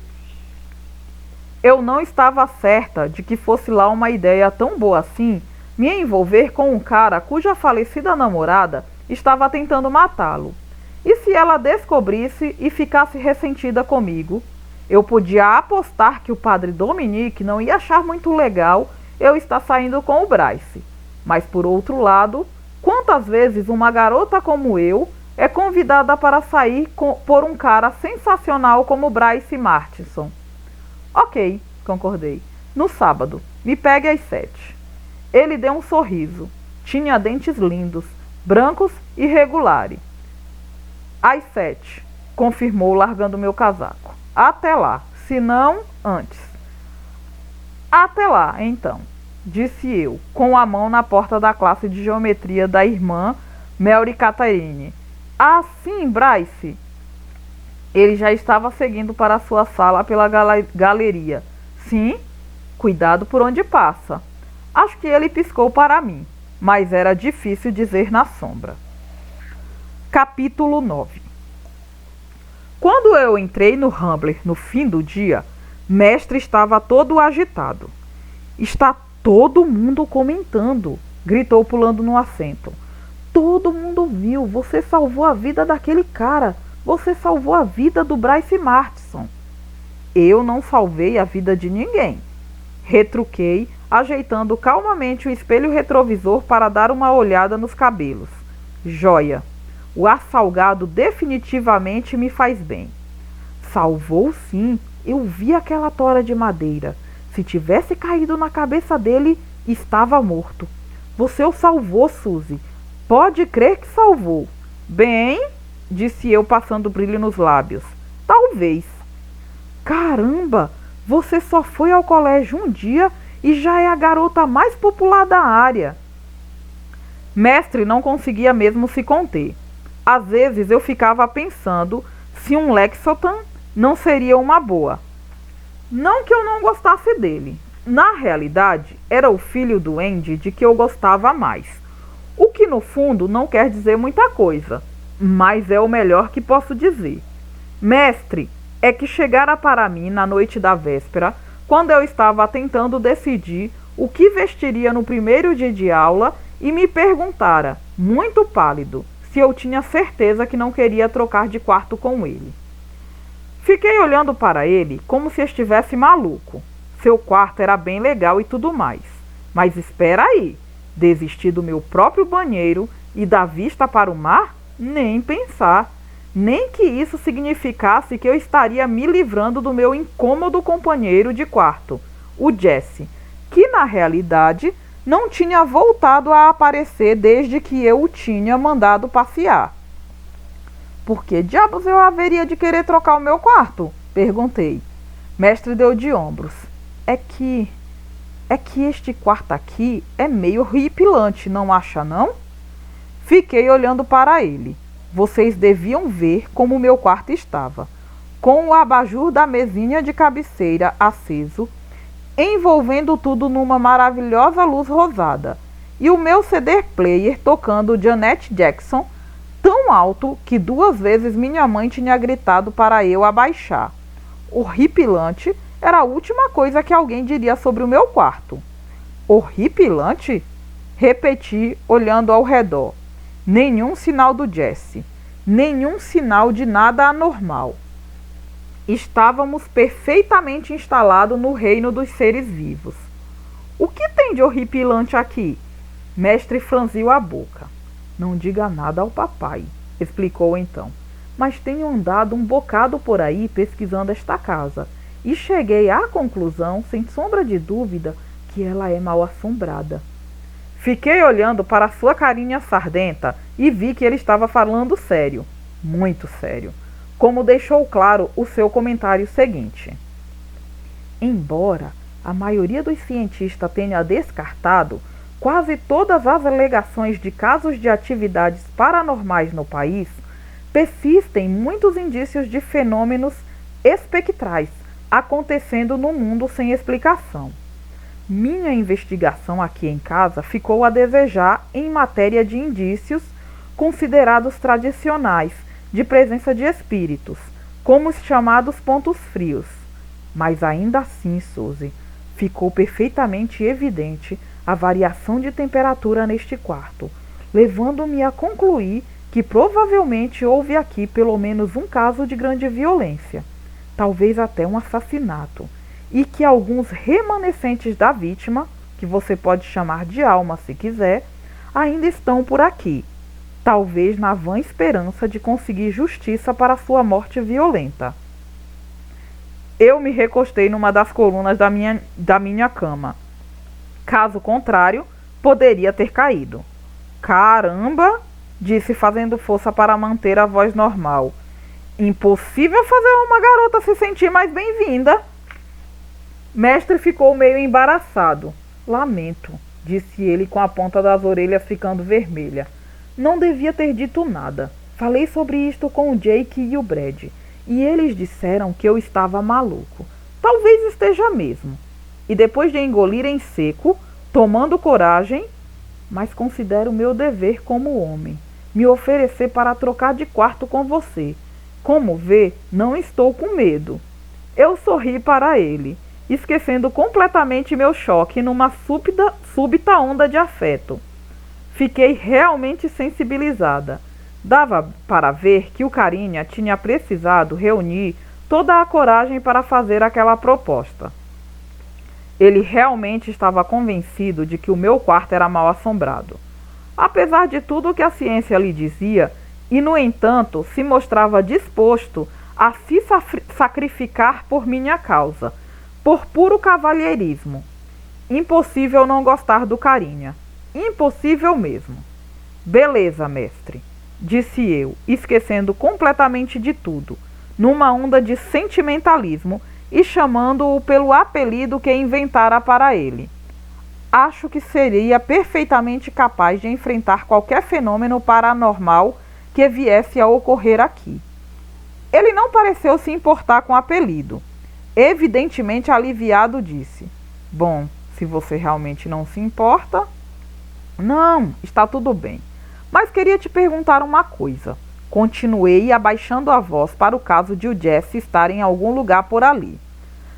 Eu não estava certa de que fosse lá uma ideia tão boa assim me envolver com um cara cuja falecida namorada estava tentando matá-lo. E se ela descobrisse e ficasse ressentida comigo? Eu podia apostar que o padre Dominique não ia achar muito legal eu estar saindo com o Bryce. Mas por outro lado, quantas vezes uma garota como eu é convidada para sair por um cara sensacional como Bryce Martinson? Ok, concordei. No sábado, me pegue às 7. Ele deu um sorriso. Tinha dentes lindos, brancos e regulares. Às 7, confirmou largando meu casaco. Até lá, se não, antes. Até lá, então, disse eu, com a mão na porta da classe de geometria da irmã Mary Catarine. Ah, sim, Bryce. Ele já estava seguindo para a sua sala pela galeria. Sim? Cuidado por onde passa. Acho que ele piscou para mim, mas era difícil dizer na sombra. Capítulo 9. Quando eu entrei no Rambler no fim do dia, Mestre estava todo agitado. Está todo mundo comentando, gritou pulando no assento. Todo mundo viu, você salvou a vida daquele cara. Você salvou a vida do Bryce Martinson. Eu não salvei a vida de ninguém. Retruquei, ajeitando calmamente o espelho retrovisor para dar uma olhada nos cabelos. Joia! O ar salgado definitivamente me faz bem. Salvou sim, eu vi aquela tora de madeira. Se tivesse caído na cabeça dele, estava morto. Você o salvou, Suzy. Pode crer que salvou. Bem, disse eu passando brilho nos lábios. Talvez. Caramba, você só foi ao colégio um dia e já é a garota mais popular da área. Mestre não conseguia mesmo se conter. Às vezes eu ficava pensando se um Lexington não seria uma boa. Não que eu não gostasse dele. Na realidade, era o filho do Andy de que eu gostava mais. O que no fundo não quer dizer muita coisa, mas é o melhor que posso dizer. Mestre, é que chegara para mim na noite da véspera, quando eu estava tentando decidir o que vestiria no primeiro dia de aula e me perguntara, muito pálido, se eu tinha certeza que não queria trocar de quarto com ele. Fiquei olhando para ele como se estivesse maluco. Seu quarto era bem legal e tudo mais. Mas espera aí, desistir do meu próprio banheiro e da vista para o mar? Nem pensar. Nem que isso significasse que eu estaria me livrando do meu incômodo companheiro de quarto, o Jesse, que na realidade não tinha voltado a aparecer desde que eu o tinha mandado passear. Por que diabos eu haveria de querer trocar o meu quarto? Perguntei. Mestre deu de ombros. É que este quarto aqui é meio horripilante, não acha não? Fiquei olhando para ele. Vocês deviam ver como o meu quarto estava, com o abajur da mesinha de cabeceira aceso, envolvendo tudo numa maravilhosa luz rosada, e o meu CD player tocando Janet Jackson tão alto que 2 vezes minha mãe tinha gritado para eu abaixar. Horripilante era a última coisa que alguém diria sobre o meu quarto. Horripilante? Repeti, olhando ao redor. Nenhum sinal do Jesse. Nenhum sinal de nada anormal. Estávamos perfeitamente instalados no reino dos seres vivos. O que tem de horripilante aqui? Mestre franziu a boca. Não diga nada ao papai, explicou então. Mas tenho andado um bocado por aí pesquisando esta casa e cheguei à conclusão, sem sombra de dúvida, que ela é mal assombrada. Fiquei olhando para sua carinha sardenta e vi que ele estava falando sério, muito sério, como deixou claro o seu comentário seguinte. Embora a maioria dos cientistas tenha descartado quase todas as alegações de casos de atividades paranormais no país, persistem muitos indícios de fenômenos espectrais acontecendo no mundo sem explicação. Minha investigação aqui em casa ficou a desejar em matéria de indícios considerados tradicionais de presença de espíritos, como os chamados pontos frios. Mas ainda assim, Suzy, ficou perfeitamente evidente a variação de temperatura neste quarto, levando-me a concluir que provavelmente houve aqui pelo menos um caso de grande violência, talvez até um assassinato, e que alguns remanescentes da vítima, que você pode chamar de alma se quiser, ainda estão por aqui, talvez na vã esperança de conseguir justiça para sua morte violenta. Eu me recostei numa das colunas da minha cama. Caso contrário, poderia ter caído. Caramba! Disse fazendo força para manter a voz normal. Impossível fazer uma garota se sentir mais bem-vinda. Mestre ficou meio embaraçado. Lamento, disse ele com a ponta das orelhas ficando vermelha. Não devia ter dito nada. Falei sobre isto com o Jake e o Brad, e eles disseram que eu estava maluco. Talvez esteja mesmo. e depois de engolir em seco, tomando coragem, mas considero meu dever como homem, me oferecer para trocar de quarto com você. Como vê, não estou com medo. Eu sorri para ele, esquecendo completamente meu choque numa súbita onda de afeto. Fiquei realmente sensibilizada. Dava para ver que o carinha tinha precisado reunir toda a coragem para fazer aquela proposta. Ele realmente estava convencido de que o meu quarto era mal assombrado. Apesar de tudo o que a ciência lhe dizia, e no entanto se mostrava disposto a se sacrificar por minha causa, por puro cavalheirismo. Impossível não gostar do carinha. Impossível mesmo. Beleza, mestre, disse eu, esquecendo completamente de tudo, numa onda de sentimentalismo e chamando-o pelo apelido que inventara para ele. Acho que seria perfeitamente capaz de enfrentar qualquer fenômeno paranormal que viesse a ocorrer aqui. Ele não pareceu se importar com o apelido. Evidentemente aliviado, disse: Bom, se você realmente não se importa... Não, está tudo bem. Mas queria te perguntar uma coisa. Continuei abaixando a voz para o caso de o Jesse estar em algum lugar por ali.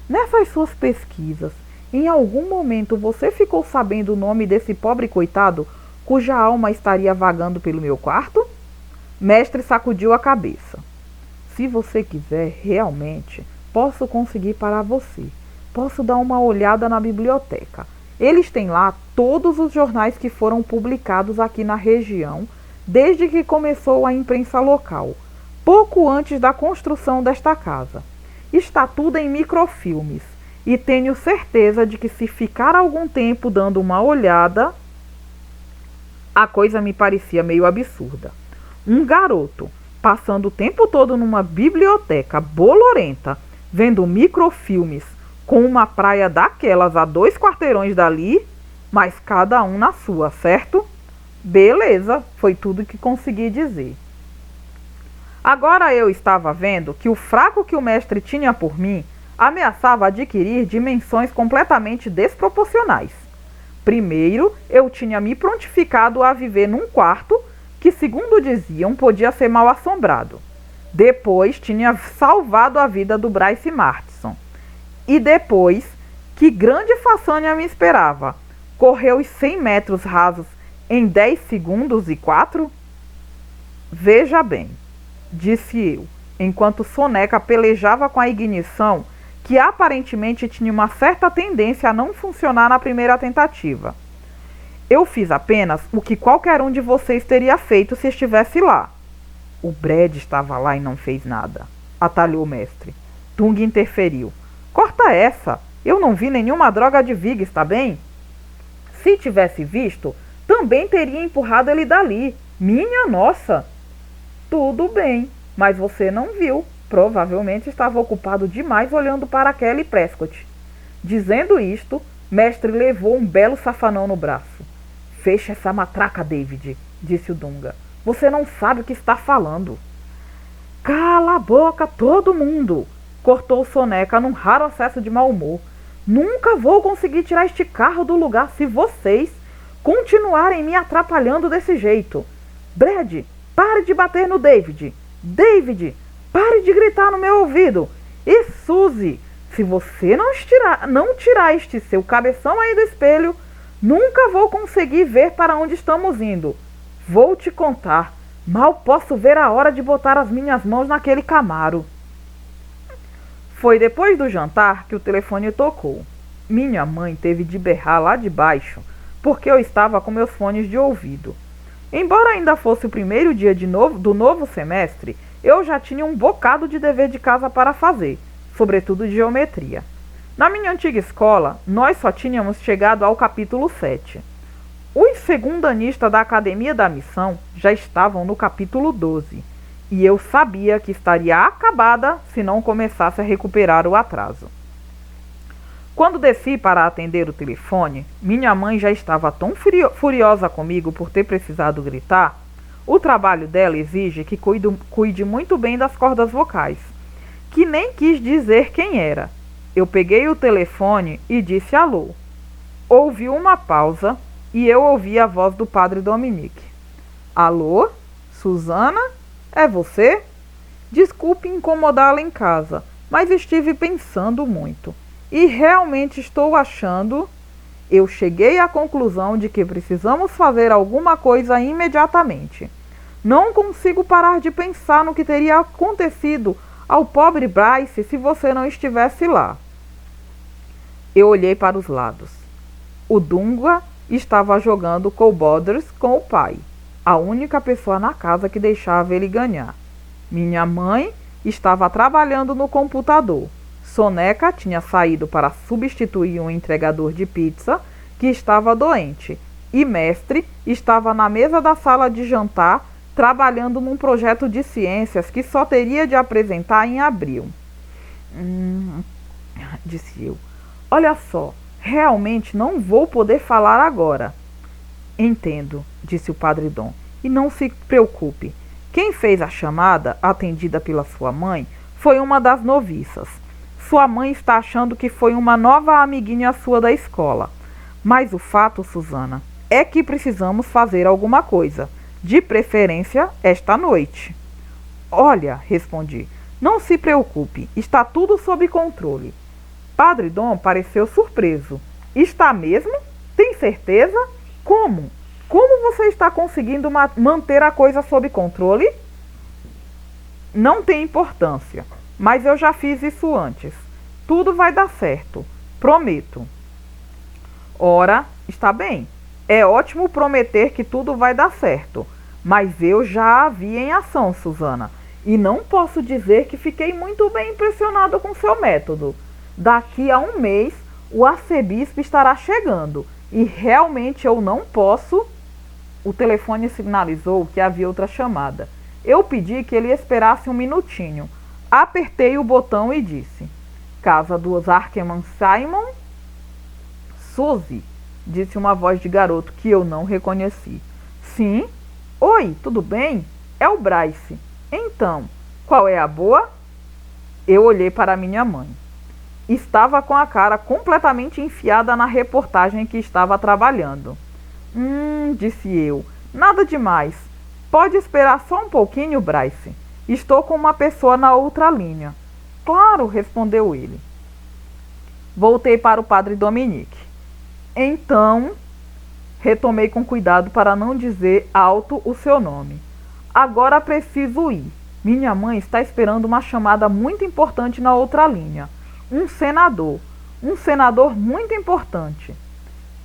Nessas suas pesquisas, em algum momento você ficou sabendo o nome desse pobre coitado cuja alma estaria vagando pelo meu quarto? Mestre sacudiu a cabeça. Se você quiser, realmente, posso conseguir para você. Posso dar uma olhada na biblioteca. Eles têm lá todos os jornais que foram publicados aqui na região, desde que começou a imprensa local, pouco antes da construção desta casa. Está tudo em microfilmes, e tenho certeza de que se ficar algum tempo dando uma olhada... A coisa me parecia meio absurda. Um garoto passando o tempo todo numa biblioteca bolorenta, vendo microfilmes, com uma praia daquelas a 2 quarteirões dali, mas cada um na sua, certo? Beleza, foi tudo que consegui dizer. Agora eu estava vendo que o fraco que o mestre tinha por mim ameaçava adquirir dimensões completamente desproporcionais. Primeiro, eu tinha me prontificado a viver num quarto que, segundo diziam, podia ser mal assombrado. Depois, tinha salvado a vida do Bryce Martinson. E depois, que grande façanha me esperava? Correu os 100 metros rasos em 10 segundos e 4? Veja bem, disse eu, enquanto Soneca pelejava com a ignição, que aparentemente tinha uma certa tendência a não funcionar na primeira tentativa. Eu fiz apenas o que qualquer um de vocês teria feito se estivesse lá. O Brad estava lá e não fez nada, atalhou o mestre. Tung interferiu. Corta essa, eu não vi nenhuma droga de Vig, está bem? Se tivesse visto, também teria empurrado ele dali. Minha nossa! Tudo bem, mas você não viu. Provavelmente estava ocupado demais olhando para Kelly Prescott. Dizendo isto, mestre levou um belo safanão no braço. Feche essa matraca, David, disse o Dunga. Você não sabe o que está falando. Cala a boca, todo mundo! Cortou Soneca num raro acesso de mau humor. Nunca vou conseguir tirar este carro do lugar se vocês continuarem me atrapalhando desse jeito. Brad, pare de bater no David. David, pare de gritar no meu ouvido. E Suzy, se você não tirar este seu cabeção aí do espelho, nunca vou conseguir ver para onde estamos indo. Vou te contar. Mal posso ver a hora de botar as minhas mãos naquele Camaro. Foi depois do jantar que o telefone tocou. Minha mãe teve de berrar lá de baixo, porque eu estava com meus fones de ouvido. Embora ainda fosse o primeiro dia do novo semestre, eu já tinha um bocado de dever de casa para fazer, sobretudo de geometria. Na minha antiga escola, nós só tínhamos chegado ao capítulo 7. Os segundanistas da Academia da Missão já estavam no capítulo 12. E eu sabia que estaria acabada se não começasse a recuperar o atraso. Quando desci para atender o telefone, minha mãe já estava tão furiosa comigo por ter precisado gritar. O trabalho dela exige que cuide muito bem das cordas vocais, que nem quis dizer quem era. Eu peguei o telefone e disse alô. Houve uma pausa e eu ouvi a voz do padre Dominique. Alô? Susana? É você? Desculpe incomodá-la em casa, mas estive pensando muito. E realmente estou achando... Eu cheguei à conclusão de que precisamos fazer alguma coisa imediatamente. Não consigo parar de pensar no que teria acontecido ao pobre Bryce se você não estivesse lá. Eu olhei para os lados. O Dunga estava jogando Cobodders com o pai, a única pessoa na casa que deixava ele ganhar. Minha mãe estava trabalhando no computador. Soneca tinha saído para substituir um entregador de pizza que estava doente. E Mestre estava na mesa da sala de jantar trabalhando num projeto de ciências que só teria de apresentar em abril. Disse eu. Olha só, realmente não vou poder falar agora. Entendo, disse o padre Dom. E não se preocupe. Quem fez a chamada, atendida pela sua mãe, foi uma das noviças. Sua mãe está achando que foi uma nova amiguinha sua da escola. Mas o fato, Susana, é que precisamos fazer alguma coisa. De preferência, esta noite. Olha, respondi, não se preocupe, está tudo sob controle. Padre Dom pareceu surpreso. Está mesmo? Tem certeza? Como? Como você está conseguindo manter a coisa sob controle? Não tem importância, mas eu já fiz isso antes. Tudo vai dar certo, prometo. Ora, está bem. É ótimo prometer que tudo vai dar certo, mas eu já a vi em ação, Susana, e não posso dizer que fiquei muito bem impressionado com seu método. Daqui a um mês, o arcebispo estará chegando, e realmente eu não posso... O telefone sinalizou que havia outra chamada. Eu pedi que ele esperasse um minutinho. Apertei o botão e disse: Casa dos Arkerman Simon? Suzy, disse uma voz de garoto que eu não reconheci. Sim? Oi, tudo bem? É o Bryce. Então, qual é a boa? Eu olhei para minha mãe. Estava com a cara completamente enfiada na reportagem que estava trabalhando. Disse eu. Nada demais. Pode esperar só um pouquinho, Bryce. Estou com uma pessoa na outra linha. Claro, respondeu ele. Voltei para o padre Dominique. Então, retomei com cuidado para não dizer alto o seu nome. Agora preciso ir. Minha mãe está esperando uma chamada muito importante na outra linha. Um senador muito importante.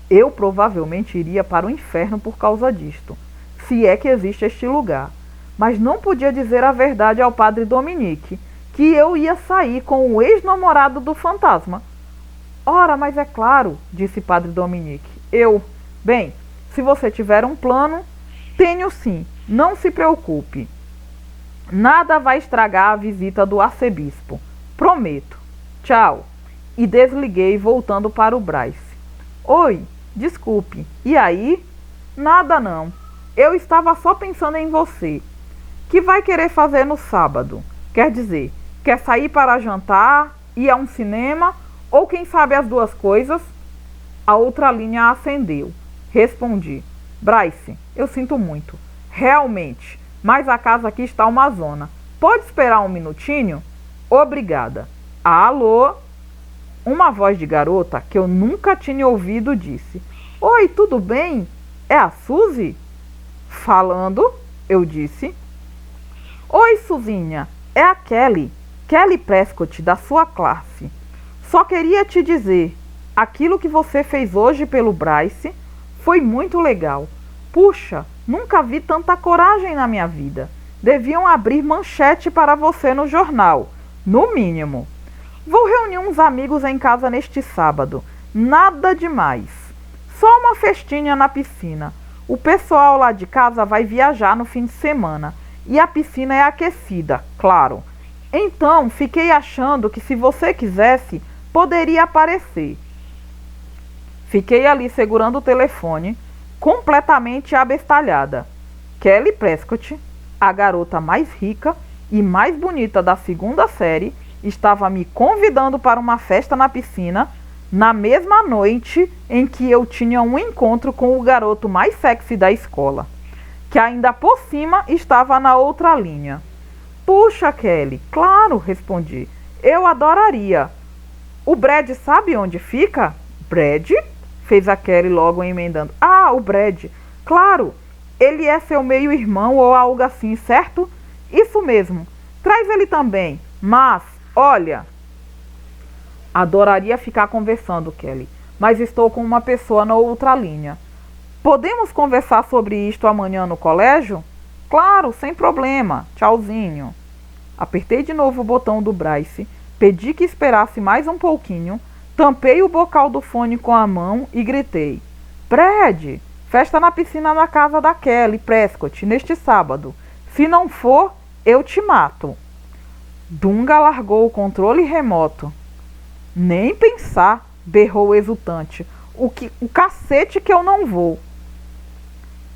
Eu provavelmente iria para o inferno por causa disto, se é que existe este lugar. Mas não podia dizer a verdade ao padre Dominique, que eu ia sair com o ex-namorado do fantasma. Ora, mas é claro, disse padre Dominique. Bem, se você tiver um plano, tenho sim, não se preocupe. Nada vai estragar a visita do arcebispo. Prometo. Tchau. E desliguei voltando para o Bryce. Oi, desculpe. E aí? Nada não. Eu estava só pensando em você. Que vai querer fazer no sábado? Quer dizer, quer sair para jantar, ir a um cinema ou quem sabe as duas coisas? A outra linha acendeu. Respondi. Bryce, eu sinto muito. Realmente, mas a casa aqui está uma zona. Pode esperar um minutinho? Obrigada. Alô? Uma voz de garota que eu nunca tinha ouvido disse: Oi, tudo bem? É a Suzy? Falando, eu disse. Oi, Suzinha, é a Kelly Prescott, da sua classe. Só queria te dizer, aquilo que você fez hoje pelo Bryce foi muito legal. Puxa, nunca vi tanta coragem na minha vida. Deviam abrir manchete para você no jornal, no mínimo. Vou reunir uns amigos em casa neste sábado. Nada demais. Só uma festinha na piscina. O pessoal lá de casa vai viajar no fim de semana. E a piscina é aquecida, claro. Então, fiquei achando que se você quisesse, poderia aparecer. Fiquei ali segurando o telefone, completamente abestalhada. Kelly Prescott, a garota mais rica e mais bonita da segunda série, estava me convidando para uma festa na piscina na mesma noite em que eu tinha um encontro com o garoto mais sexy da escola, que ainda por cima estava na outra linha. Puxa, Kelly, claro, respondi. Eu adoraria. O Brad sabe onde fica? Brad? Fez a Kelly logo emendando. Ah, o Brad. Claro, ele é seu meio-irmão ou algo assim, certo? Isso mesmo. Traz ele também. Mas, olha... Adoraria ficar conversando, Kelly, mas estou com uma pessoa na outra linha. Podemos conversar sobre isto amanhã no colégio? Claro, sem problema. Tchauzinho. Apertei de novo o botão do Bryce, pedi que esperasse mais um pouquinho, tampei o bocal do fone com a mão e gritei: Brad, festa na piscina na casa da Kelly Prescott neste sábado. Se não for, eu te mato. Dunga largou o controle remoto. Nem pensar, berrou exultante. O cacete que eu não vou.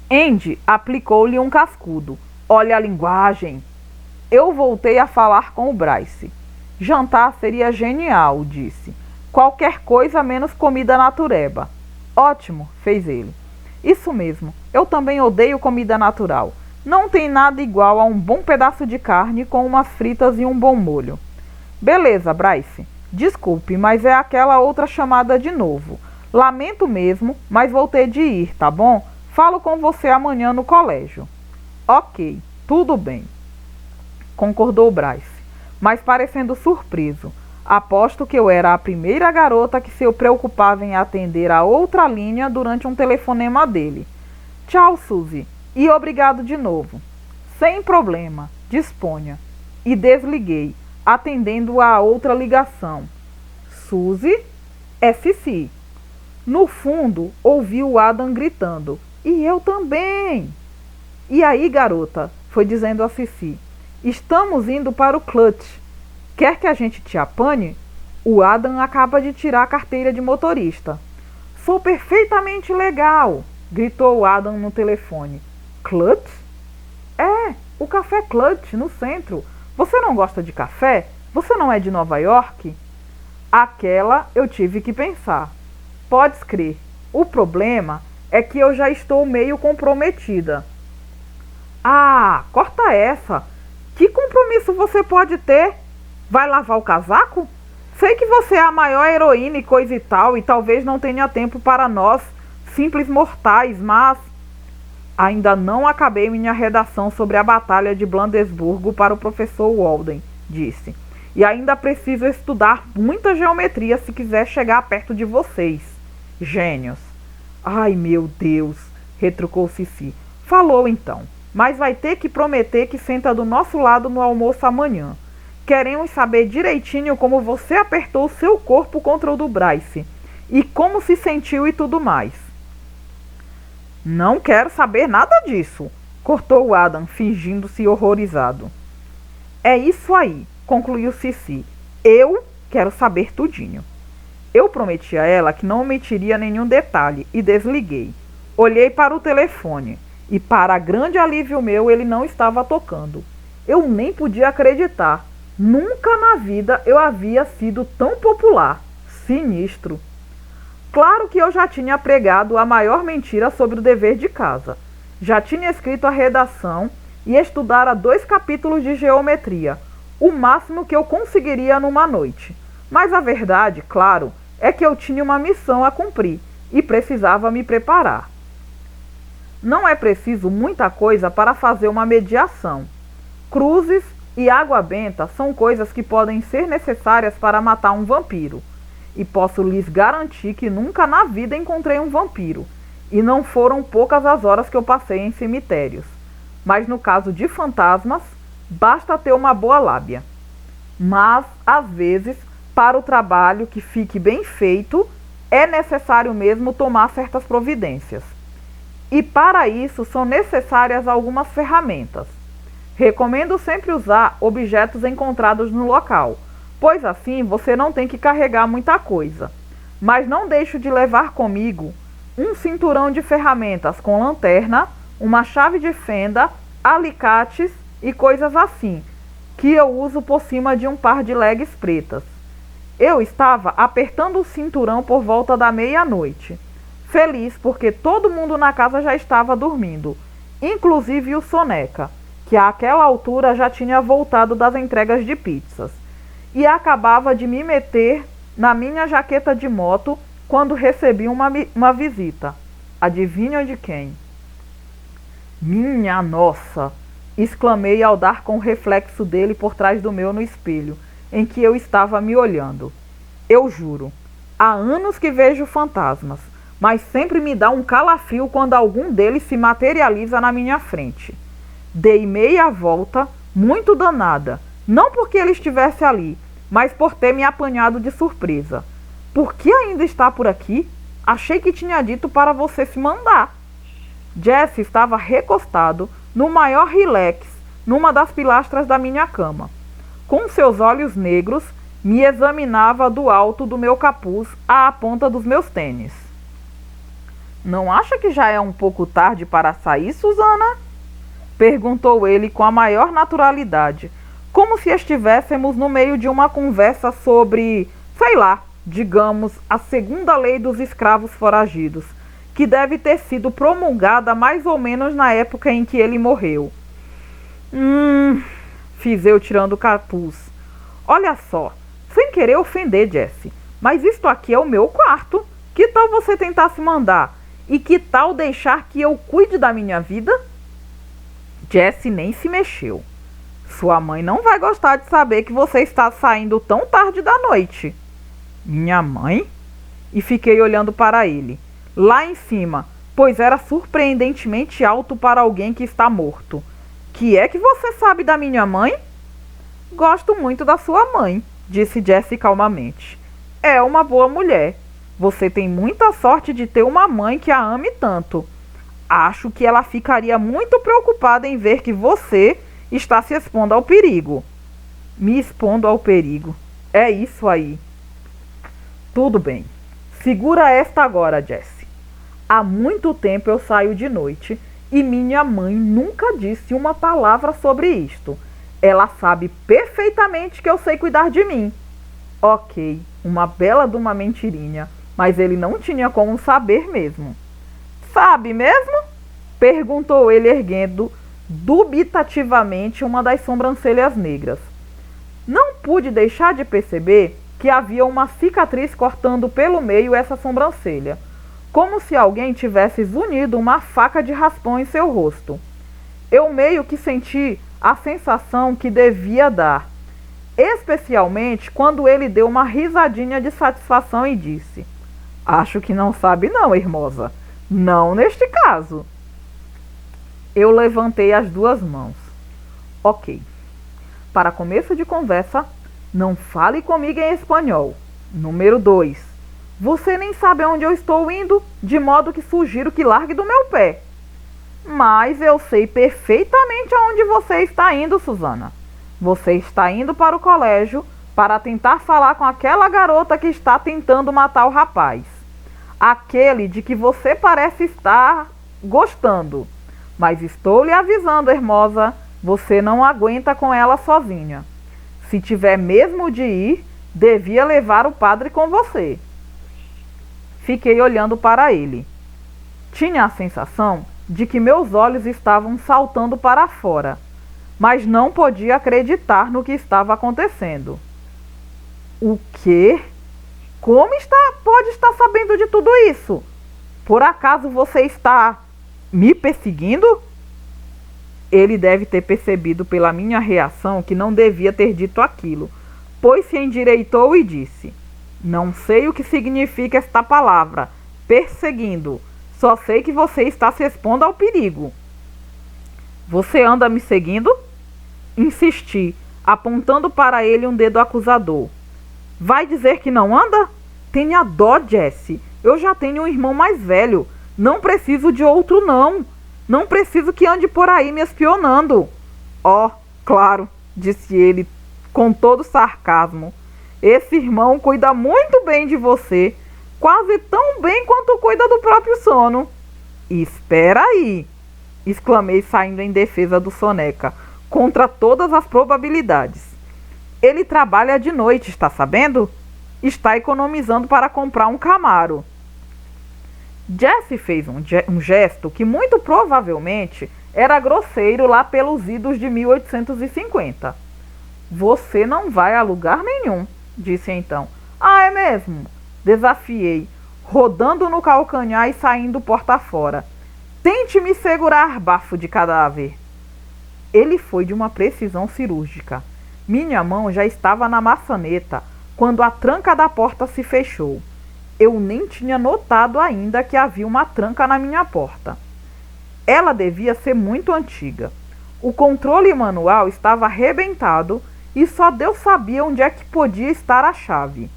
Andy aplicou-lhe um cascudo. Olha a linguagem. Eu voltei a falar com o Bryce. Jantar seria genial, disse. Qualquer coisa menos comida natureba. Ótimo, fez ele. Isso mesmo, eu também odeio comida natural. Não tem nada igual a um bom pedaço de carne com umas fritas e um bom molho. Beleza, Bryce. Desculpe, mas é aquela outra chamada de novo. Lamento mesmo, mas vou ter de ir, tá bom? Falo com você amanhã no colégio. Ok, tudo bem, concordou Bryce, mas parecendo surpreso. Aposto que eu era a primeira garota que se preocupava em atender a outra linha durante um telefonema dele. Tchau, Suzy, e obrigado de novo. Sem problema, disponha. E desliguei, atendendo a outra ligação. Suzy? É Cici. No fundo, ouvi o Adam gritando. E eu também. E aí, garota? Foi dizendo a Cici. Estamos indo para o Clutch. Quer que a gente te apanhe? O Adam acaba de tirar a carteira de motorista. Sou perfeitamente legal, gritou o Adam no telefone. Clutch? É, o Café Clutch, no centro. Você não gosta de café? Você não é de Nova York? Aquela eu tive que pensar. Podes crer. O problema é que eu já estou meio comprometida. Ah, corta essa. Que compromisso você pode ter? Vai lavar o casaco? Sei que você é a maior heroína e coisa e tal, e talvez não tenha tempo para nós, simples mortais, mas... Ainda não acabei minha redação sobre a Batalha de Blandesburgo para o professor Walden, disse. E ainda preciso estudar muita geometria se quiser chegar perto de vocês. Gênios. Ai, meu Deus, retrucou Cici. Falou então, mas vai ter que prometer que senta do nosso lado no almoço amanhã. Queremos saber direitinho como você apertou seu corpo contra o do Bryce. E como se sentiu e tudo mais. Não quero saber nada disso, cortou o Adam, fingindo-se horrorizado. É isso aí, concluiu Cici. Eu quero saber tudinho. Eu prometi a ela que não omitiria nenhum detalhe e desliguei. Olhei para o telefone e, para grande alívio meu, ele não estava tocando. Eu nem podia acreditar. Nunca na vida eu havia sido tão popular. Sinistro. Claro que eu já tinha pregado a maior mentira sobre o dever de casa. Já tinha escrito a redação e estudara 2 capítulos de geometria, o máximo que eu conseguiria numa noite. Mas a verdade, claro, é que eu tinha uma missão a cumprir e precisava me preparar. Não é preciso muita coisa para fazer uma mediação. Cruzes e água benta são coisas que podem ser necessárias para matar um vampiro. E posso lhes garantir que nunca na vida encontrei um vampiro. E não foram poucas as horas que eu passei em cemitérios. Mas no caso de fantasmas, basta ter uma boa lábia. Mas, às vezes, para o trabalho que fique bem feito, é necessário mesmo tomar certas providências. E para isso são necessárias algumas ferramentas. Recomendo sempre usar objetos encontrados no local, pois assim você não tem que carregar muita coisa. Mas não deixo de levar comigo um cinturão de ferramentas com lanterna, uma chave de fenda, alicates e coisas assim. que eu uso por cima de um par de legs pretas. Eu estava apertando o cinturão por volta da meia-noite, feliz porque todo mundo na casa já estava dormindo, inclusive o Soneca, que àquela altura já tinha voltado das entregas de pizzas, e acabava de me meter na minha jaqueta de moto quando recebi uma visita. Adivinha de quem? Minha nossa! Exclamei ao dar com o reflexo dele por trás do meu no espelho, em que eu estava me olhando. Eu juro, há anos que vejo fantasmas, mas sempre me dá um calafrio quando algum deles se materializa na minha frente. Dei meia volta, muito danada, não porque ele estivesse ali, mas por ter me apanhado de surpresa. Por que ainda está por aqui? Achei que tinha dito para você se mandar. Jesse estava recostado no maior relax numa das pilastras da minha cama. Com seus olhos negros, me examinava do alto do meu capuz à ponta dos meus tênis. Não acha que já é um pouco tarde para sair, Susana? Perguntou ele com a maior naturalidade, como se estivéssemos no meio de uma conversa sobre, sei lá, digamos, a segunda lei dos escravos foragidos, que deve ter sido promulgada mais ou menos na época em que ele morreu. Fiz eu tirando o capuz. Olha só, sem querer ofender, Jesse, mas isto aqui é o meu quarto. Que tal você tentar se mandar? E que tal deixar que eu cuide da minha vida? Jesse nem se mexeu. Sua mãe não vai gostar de saber que você está saindo tão tarde da noite. Minha mãe? E fiquei olhando para ele, lá em cima, pois era surpreendentemente alto para alguém que está morto. Que é que você sabe da minha mãe? Gosto muito da sua mãe, disse Jesse calmamente. É uma boa mulher. Você tem muita sorte de ter uma mãe que a ame tanto. Acho que ela ficaria muito preocupada em ver que você está se expondo ao perigo. Me expondo ao perigo. É isso aí. Tudo bem. Segura esta agora, Jesse. Há muito tempo eu saio de noite e minha mãe nunca disse uma palavra sobre isto. Ela sabe perfeitamente que eu sei cuidar de mim. Ok, uma bela de uma mentirinha, mas ele não tinha como saber mesmo. Sabe mesmo? Perguntou ele erguendo dubitativamente uma das sobrancelhas negras. Não pude deixar de perceber que havia uma cicatriz cortando pelo meio essa sobrancelha, como se alguém tivesse zunido uma faca de raspão em seu rosto. Eu meio que senti a sensação que devia dar, especialmente quando ele deu uma risadinha de satisfação e disse: Acho que não sabe não, Hermosa. Não neste caso. Eu levantei as duas mãos. Ok. Para começo de conversa, não fale comigo em espanhol. Número 2. Você nem sabe onde eu estou indo, de modo que sugiro que largue do meu pé. Mas eu sei perfeitamente aonde você está indo, Susana. Você está indo para o colégio para tentar falar com aquela garota que está tentando matar o rapaz. Aquele de que você parece estar gostando. Mas estou lhe avisando, Hermosa, você não aguenta com ela sozinha. Se tiver mesmo de ir, devia levar o padre com você. Fiquei olhando para ele. Tinha a sensação de que meus olhos estavam saltando para fora, mas não podia acreditar no que estava acontecendo. O quê? Como pode estar sabendo de tudo isso? Por acaso você está me perseguindo? Ele deve ter percebido pela minha reação que não devia ter dito aquilo, pois se endireitou e disse: Não sei o que significa esta palavra, perseguindo. Só sei que você está se expondo ao perigo. Você anda me seguindo? Insisti, apontando para ele um dedo acusador. Vai dizer que não anda? Tenha dó, Jesse. Eu já tenho um irmão mais velho. Não preciso de outro, não. Não preciso que ande por aí me espionando. Oh, claro, disse ele com todo sarcasmo. Esse irmão cuida muito bem de você. Quase tão bem quanto cuida do próprio sono. Espera aí, exclamei saindo em defesa do Soneca, contra todas as probabilidades. Ele trabalha de noite, está sabendo? Está economizando para comprar um Camaro. Jesse fez um gesto que muito provavelmente era grosseiro lá pelos idos de 1850. Você não vai a lugar nenhum, disse então. Ah, é mesmo? Desafiei, rodando no calcanhar e saindo porta fora. Tente me segurar, bafo de cadáver. Ele foi de uma precisão cirúrgica. Minha mão já estava na maçaneta quando a tranca da porta se fechou. Eu nem tinha notado ainda que havia uma tranca na minha porta. Ela devia ser muito antiga. O controle manual estava arrebentado e só Deus sabia onde é que podia estar a chave.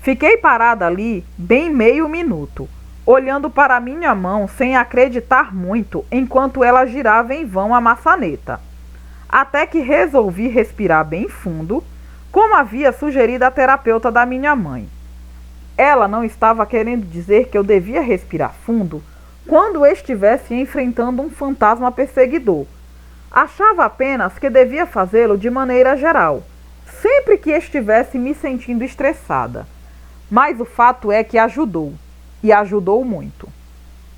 Fiquei parada ali bem meio minuto, olhando para minha mão sem acreditar muito enquanto ela girava em vão a maçaneta. Até que resolvi respirar bem fundo, como havia sugerido a terapeuta da minha mãe. Ela não estava querendo dizer que eu devia respirar fundo quando estivesse enfrentando um fantasma perseguidor. Achava apenas que devia fazê-lo de maneira geral, sempre que estivesse me sentindo estressada. Mas o fato é que ajudou, e ajudou muito.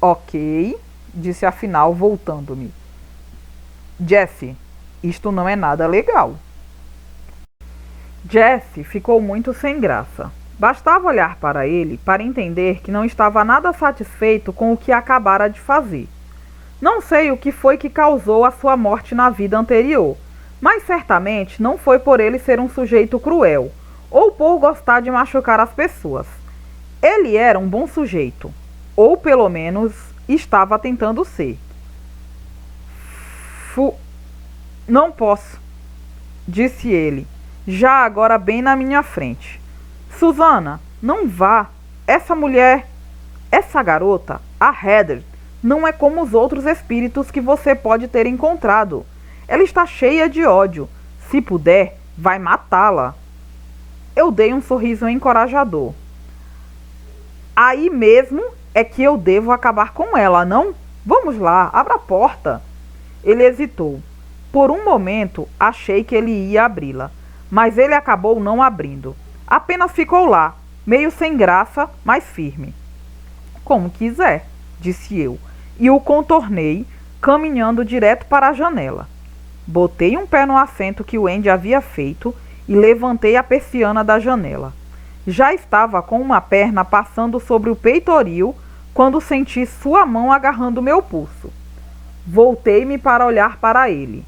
Ok, disse afinal, voltando-me. Jesse, isto não é nada legal. Jesse ficou muito sem graça. Bastava olhar para ele para entender que não estava nada satisfeito com o que acabara de fazer. Não sei o que foi que causou a sua morte na vida anterior, mas certamente não foi por ele ser um sujeito cruel, ou por gostar de machucar as pessoas. Ele era um bom sujeito, ou pelo menos estava tentando ser. Não posso, disse ele, já agora bem na minha frente. Susana, não vá. Essa garota, a Heather, não é como os outros espíritos que você pode ter encontrado. Ela está cheia de ódio. Se puder, vai matá-la. Eu dei um sorriso encorajador. Aí mesmo é que eu devo acabar com ela, não? Vamos lá, abra a porta. Ele hesitou. Por um momento, achei que ele ia abri-la, mas ele acabou não abrindo. Apenas ficou lá, meio sem graça, mas firme. Como quiser, disse eu, e o contornei, caminhando direto para a janela. Botei um pé no assento que o Andy havia feito e levantei a persiana da janela. Já estava com uma perna passando sobre o peitoril quando senti sua mão agarrando meu pulso. Voltei-me para olhar para ele.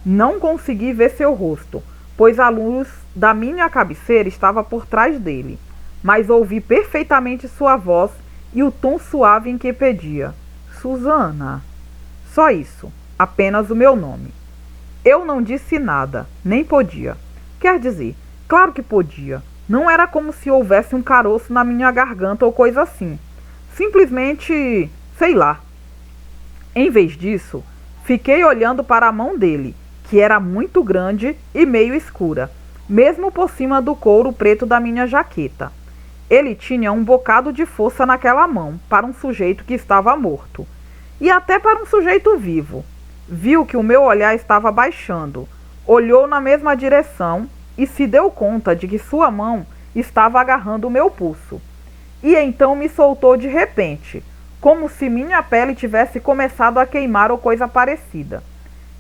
Não consegui ver seu rosto, pois a luz da minha cabeceira estava por trás dele, mas ouvi perfeitamente sua voz e o tom suave em que pedia: Susana. Só isso, apenas o meu nome. Eu não disse nada, nem podia. Quer dizer, claro que podia. Não era como se houvesse um caroço na minha garganta ou coisa assim. Simplesmente, sei lá. Em vez disso, fiquei olhando para a mão dele, que era muito grande e meio escura, mesmo por cima do couro preto da minha jaqueta. Ele tinha um bocado de força naquela mão para um sujeito que estava morto, e até para um sujeito vivo. Viu que o meu olhar estava baixando, olhou na mesma direção e se deu conta de que sua mão estava agarrando o meu pulso. E então me soltou de repente, como se minha pele tivesse começado a queimar ou coisa parecida.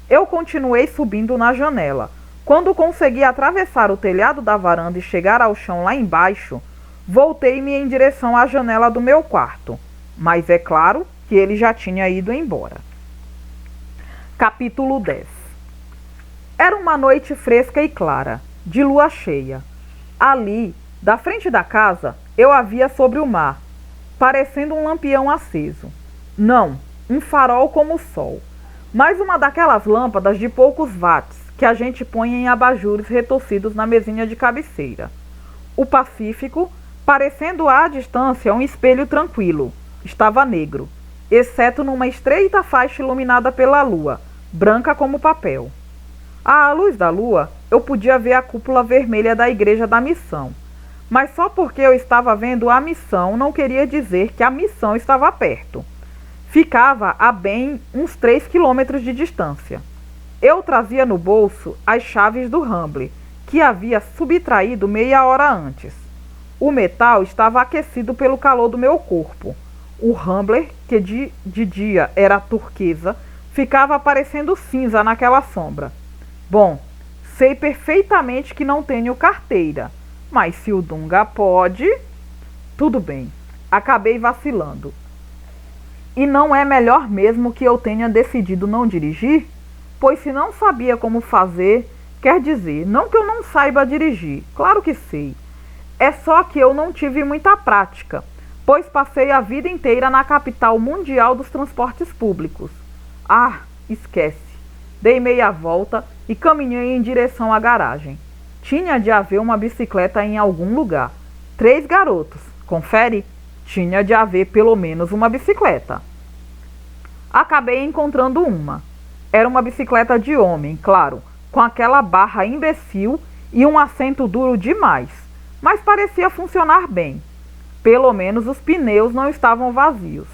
Eu continuei subindo na janela. Quando consegui atravessar o telhado da varanda e chegar ao chão lá embaixo, voltei-me em direção à janela do meu quarto. Mas é claro que ele já tinha ido embora. Capítulo 10. Era uma noite fresca e clara, de lua cheia. Ali, da frente da casa, eu a via sobre o mar, parecendo um lampião aceso. Não, um farol como o sol, mas uma daquelas lâmpadas de poucos watts que a gente põe em abajures retorcidos na mesinha de cabeceira. O Pacífico, parecendo à distância um espelho tranquilo, estava negro, exceto numa estreita faixa iluminada pela lua, branca como papel. À luz da lua, eu podia ver a cúpula vermelha da Igreja da Missão, mas só porque eu estava vendo a missão não queria dizer que a missão estava perto. Ficava a bem uns 3 quilômetros de distância. Eu trazia no bolso as chaves do Rambler, que havia subtraído meia hora antes. O metal estava aquecido pelo calor do meu corpo. O Rambler, que de dia era turquesa, ficava parecendo cinza naquela sombra. Bom, sei perfeitamente que não tenho carteira, mas se o Dunga pode... Tudo bem, acabei vacilando. E não é melhor mesmo que eu tenha decidido não dirigir? Pois se não sabia como fazer, quer dizer, não que eu não saiba dirigir, claro que sei. É só que eu não tive muita prática, pois passei a vida inteira na capital mundial dos transportes públicos. Ah, esquece. Dei meia volta e caminhei em direção à garagem. Tinha de haver uma bicicleta em algum lugar. 3 garotos, confere? Tinha de haver pelo menos uma bicicleta. Acabei encontrando uma. Era uma bicicleta de homem, claro, com aquela barra imbecil e um assento duro demais, mas parecia funcionar bem. Pelo menos os pneus não estavam vazios.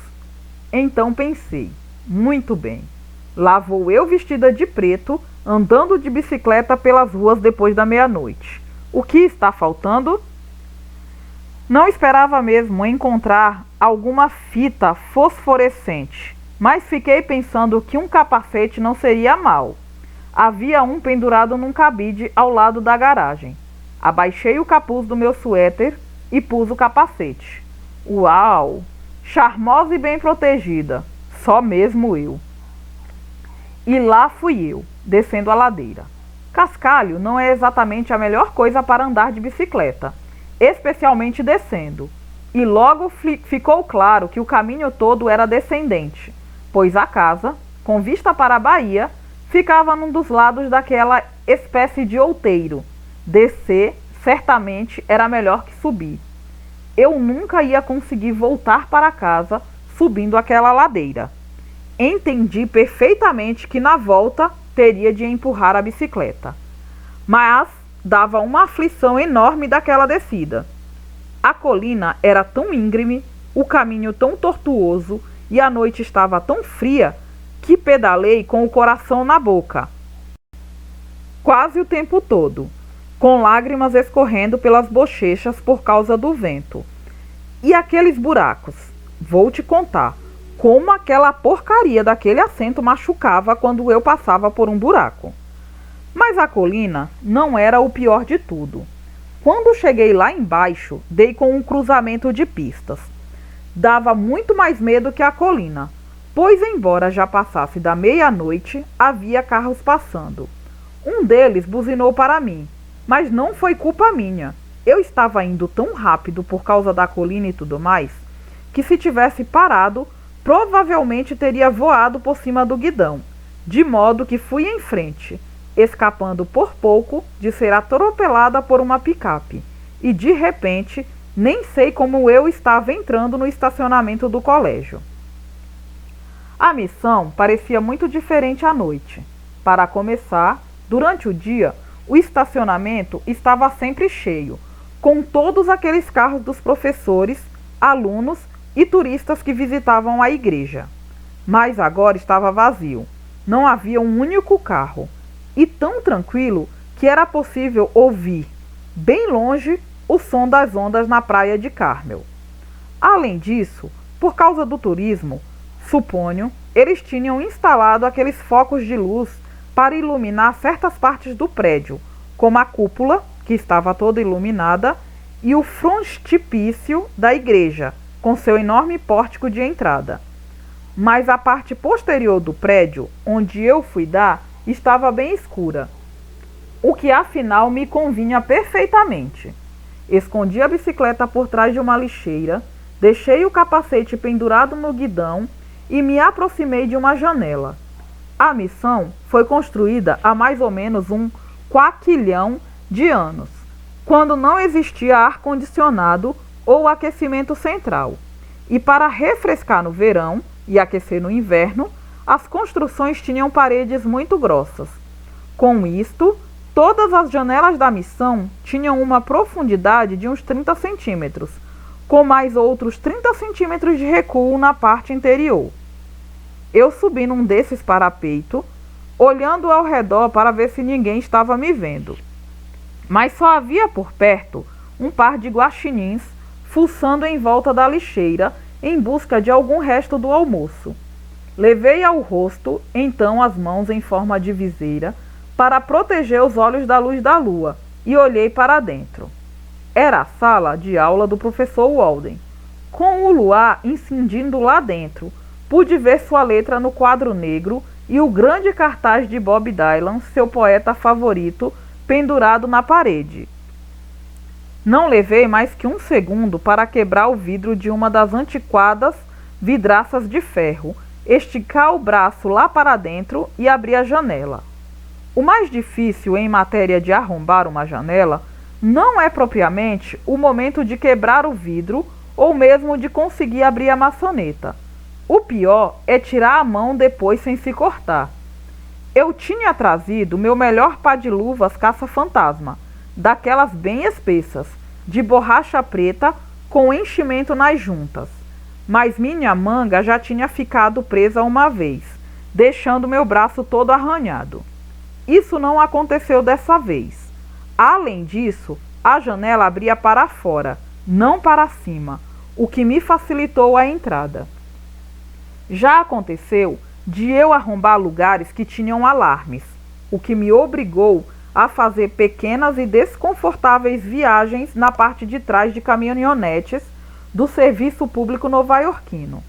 Então pensei, muito bem, lá vou eu vestida de preto, andando de bicicleta pelas ruas depois da meia-noite. O que está faltando? Não esperava mesmo encontrar alguma fita fosforescente, mas fiquei pensando que um capacete não seria mal. Havia um pendurado num cabide ao lado da garagem. Abaixei o capuz do meu suéter e pus o capacete. Uau! Charmosa e bem protegida. Só mesmo eu. E lá fui eu, descendo a ladeira. Cascalho não é exatamente a melhor coisa para andar de bicicleta, especialmente descendo. E logo ficou claro que o caminho todo era descendente, pois a casa, com vista para a Bahia, ficava num dos lados daquela espécie de outeiro. Descer, certamente, era melhor que subir. Eu nunca ia conseguir voltar para casa subindo aquela ladeira. Entendi perfeitamente que na volta teria de empurrar a bicicleta. Mas dava uma aflição enorme daquela descida. A colina era tão íngreme, o caminho tão tortuoso e a noite estava tão fria que pedalei com o coração na boca. Quase o tempo todo, com lágrimas escorrendo pelas bochechas por causa do vento. E aqueles buracos? Vou te contar como aquela porcaria daquele assento machucava quando eu passava por um buraco. Mas a colina não era o pior de tudo. Quando cheguei lá embaixo, dei com um cruzamento de pistas. Dava muito mais medo que a colina, pois embora já passasse da meia-noite, havia carros passando. Um deles buzinou para mim, mas não foi culpa minha. Eu estava indo tão rápido por causa da colina e tudo mais, que se tivesse parado, provavelmente teria voado por cima do guidão, de modo que fui em frente, escapando por pouco de ser atropelada por uma picape. E de repente, nem sei como eu estava entrando no estacionamento do colégio. A missão parecia muito diferente à noite. Para começar, durante o dia, o estacionamento estava sempre cheio, com todos aqueles carros dos professores, alunos e turistas que visitavam a igreja. Mas agora estava vazio. Não havia um único carro. E tão tranquilo que era possível ouvir, bem longe, o som das ondas na praia de Carmel. Além disso, por causa do turismo, suponho, eles tinham instalado aqueles focos de luz para iluminar certas partes do prédio, como a cúpula, que estava toda iluminada, e o frontispício da igreja, com seu enorme pórtico de entrada. Mas a parte posterior do prédio, onde eu fui dar, estava bem escura, o que afinal me convinha perfeitamente. Escondi a bicicleta por trás de uma lixeira, deixei o capacete pendurado no guidão e me aproximei de uma janela. A missão foi construída há mais ou menos um quaquilhão de anos, quando não existia ar-condicionado ou aquecimento central. E para refrescar no verão e aquecer no inverno, as construções tinham paredes muito grossas. Com isto, todas as janelas da missão tinham uma profundidade de uns 30 centímetros, com mais outros 30 centímetros de recuo na parte interior. Eu subi num desses parapeitos, olhando ao redor para ver se ninguém estava me vendo. Mas só havia por perto um par de guaxinins fuçando em volta da lixeira em busca de algum resto do almoço. Levei ao rosto, então, as mãos em forma de viseira para proteger os olhos da luz da lua e olhei para dentro. Era a sala de aula do professor Walden. Com o luar incindindo lá dentro, pude ver sua letra no quadro negro e o grande cartaz de Bob Dylan, seu poeta favorito, pendurado na parede. Não levei mais que um segundo para quebrar o vidro de uma das antiquadas vidraças de ferro, esticar o braço lá para dentro e abrir a janela. O mais difícil em matéria de arrombar uma janela não é propriamente o momento de quebrar o vidro ou mesmo de conseguir abrir a maçaneta. O pior é tirar a mão depois sem se cortar. Eu tinha trazido meu melhor par de luvas caça-fantasma, daquelas bem espessas, de borracha preta com enchimento nas juntas. Mas minha manga já tinha ficado presa uma vez, deixando meu braço todo arranhado. Isso não aconteceu dessa vez. Além disso, a janela abria para fora, não para cima, o que me facilitou a entrada. Já aconteceu de eu arrombar lugares que tinham alarmes, o que me obrigou a fazer pequenas e desconfortáveis viagens na parte de trás de caminhonetes do serviço público nova-iorquino.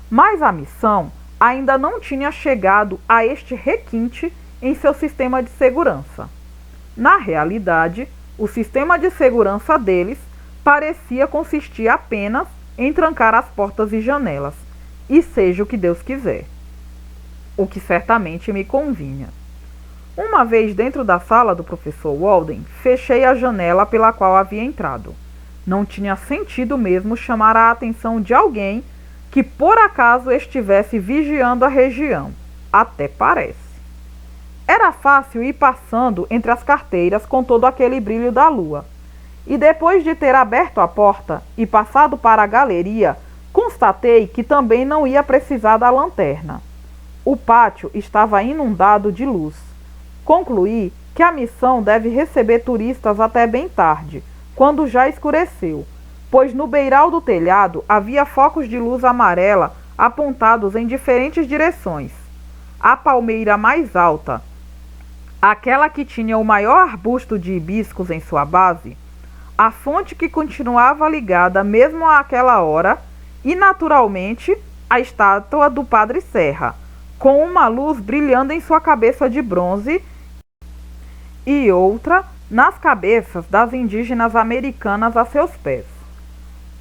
Mas a missão ainda não tinha chegado a este requinte em seu sistema de segurança. Na realidade, o sistema de segurança deles parecia consistir apenas em trancar as portas e janelas, e seja o que Deus quiser. O que certamente me convinha. Uma vez dentro da sala do professor Walden, fechei a janela pela qual havia entrado. Não tinha sentido mesmo chamar a atenção de alguém que por acaso estivesse vigiando a região. Até parece. Era fácil ir passando entre as carteiras com todo aquele brilho da lua. E depois de ter aberto a porta e passado para a galeria, constatei que também não ia precisar da lanterna. O pátio estava inundado de luz. Concluí que a missão deve receber turistas até bem tarde, quando já escureceu, pois no beiral do telhado havia focos de luz amarela apontados em diferentes direções. A palmeira mais alta, aquela que tinha o maior arbusto de hibiscos em sua base, a fonte que continuava ligada mesmo àquela hora e, naturalmente, a estátua do Padre Serra, com uma luz brilhando em sua cabeça de bronze e outra nas cabeças das indígenas americanas a seus pés.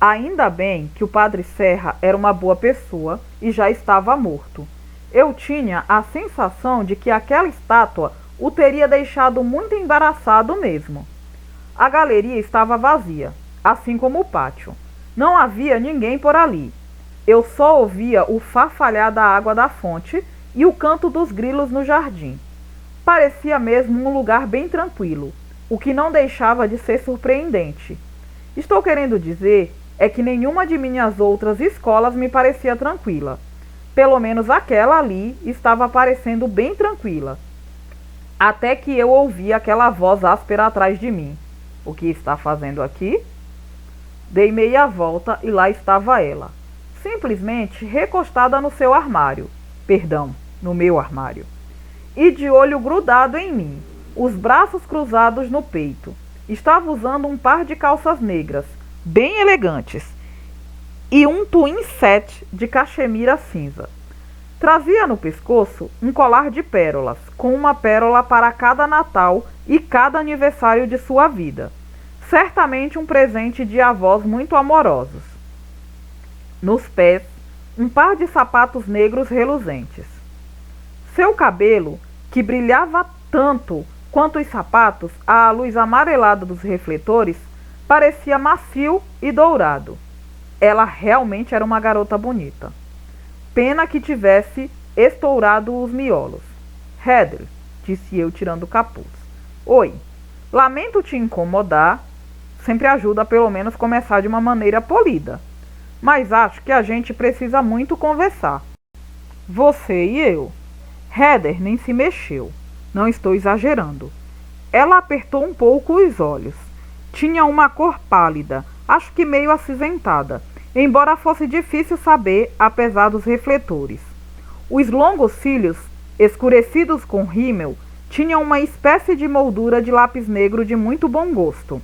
Ainda bem que o Padre Serra era uma boa pessoa e já estava morto. Eu tinha a sensação de que aquela estátua o teria deixado muito embaraçado mesmo. A galeria estava vazia, assim como o pátio. Não havia ninguém por ali. Eu só ouvia o farfalhar da água da fonte e o canto dos grilos no jardim. Parecia mesmo um lugar bem tranquilo, o que não deixava de ser surpreendente. Estou querendo dizer é que nenhuma de minhas outras escolas me parecia tranquila. Pelo menos aquela ali estava parecendo bem tranquila. Até que eu ouvi aquela voz áspera atrás de mim. O que está fazendo aqui? Dei meia volta e lá estava ela, simplesmente recostada no seu armário. Perdão, no meu armário. E de olho grudado em mim, os braços cruzados no peito. Estava usando um par de calças negras, bem elegantes, e um twin set de cachemira cinza. Trazia no pescoço um colar de pérolas, com uma pérola para cada Natal e cada aniversário de sua vida. Certamente um presente de avós muito amorosos. Nos pés, um par de sapatos negros reluzentes. Seu cabelo, que brilhava tanto quanto os sapatos à luz amarelada dos refletores, parecia macio e dourado. Ela realmente era uma garota bonita. Pena que tivesse estourado os miolos. Heather, disse eu tirando o capuz. Oi, lamento te incomodar. Sempre ajuda a pelo menos começar de uma maneira polida. Mas acho que a gente precisa muito conversar. Você e eu. Heather nem se mexeu. Não estou exagerando. Ela apertou um pouco os olhos. Tinha uma cor pálida, acho que meio acinzentada, embora fosse difícil saber, apesar dos refletores. Os longos cílios, escurecidos com rímel, tinham uma espécie de moldura de lápis negro de muito bom gosto.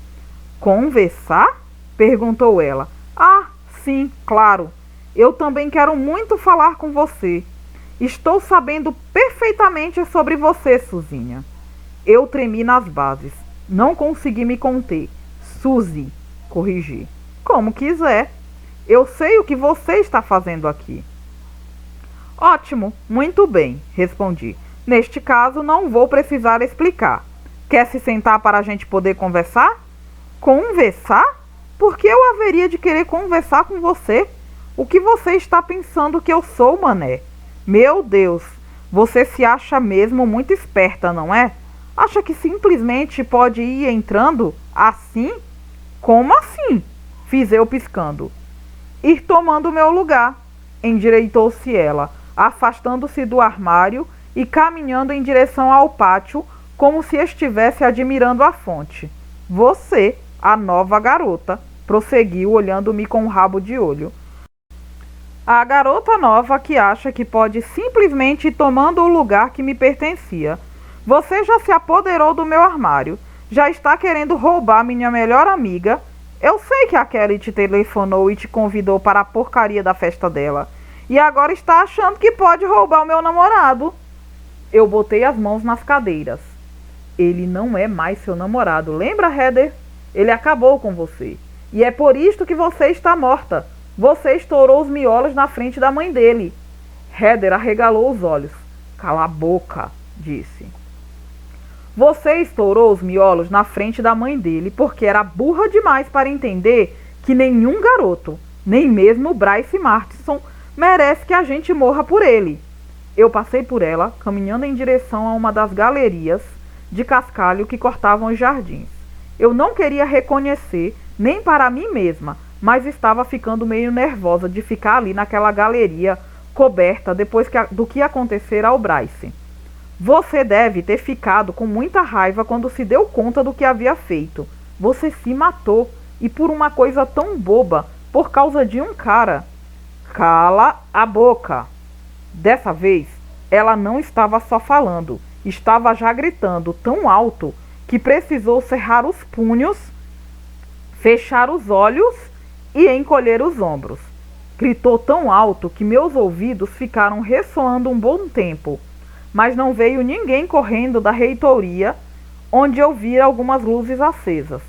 Conversar? Perguntou ela. Ah, sim, claro. Eu também quero muito falar com você. Estou sabendo perfeitamente sobre você, Suzinha. Eu tremi nas bases. Não consegui me conter. Suzy, corrigi. Como quiser. Eu sei o que você está fazendo aqui. Ótimo, muito bem, respondi. Neste caso, não vou precisar explicar. Quer se sentar para a gente poder conversar? Conversar? Por que eu haveria de querer conversar com você? O que você está pensando que eu sou, mané? Meu Deus, você se acha mesmo muito esperta, não é? Acha que simplesmente pode ir entrando assim? Como assim? Fiz eu piscando. Ir tomando meu lugar, endireitou-se ela, afastando-se do armário e caminhando em direção ao pátio, como se estivesse admirando a fonte. Você, a nova garota, prosseguiu olhando-me com um rabo de olho. A garota nova que acha que pode simplesmente ir tomando o lugar que me pertencia. Você já se apoderou do meu armário, já está querendo roubar minha melhor amiga. Eu sei que a Kelly te telefonou e te convidou para a porcaria da festa dela. E agora está achando que pode roubar o meu namorado. Eu botei as mãos nas cadeiras. Ele não é mais seu namorado, lembra, Heather? Ele acabou com você. E é por isto que você está morta. Você estourou os miolos na frente da mãe dele. Heather arregalou os olhos. Cala a boca, disse. Você estourou os miolos na frente da mãe dele porque era burra demais para entender que nenhum garoto, nem mesmo Bryce Martinson, merece que a gente morra por ele. Eu passei por ela, caminhando em direção a uma das galerias de cascalho que cortavam os jardins. Eu não queria reconhecer, nem para mim mesma, mas estava ficando meio nervosa de ficar ali naquela galeria coberta depois do que acontecera ao Bryce. Você deve ter ficado com muita raiva quando se deu conta do que havia feito. Você se matou, e por uma coisa tão boba, por causa de um cara. Cala a boca! Dessa vez, ela não estava só falando, estava já gritando tão alto que precisou cerrar os punhos, fechar os olhos e encolher os ombros. Gritou tão alto que meus ouvidos ficaram ressoando um bom tempo, mas não veio ninguém correndo da reitoria, onde eu vira algumas luzes acesas.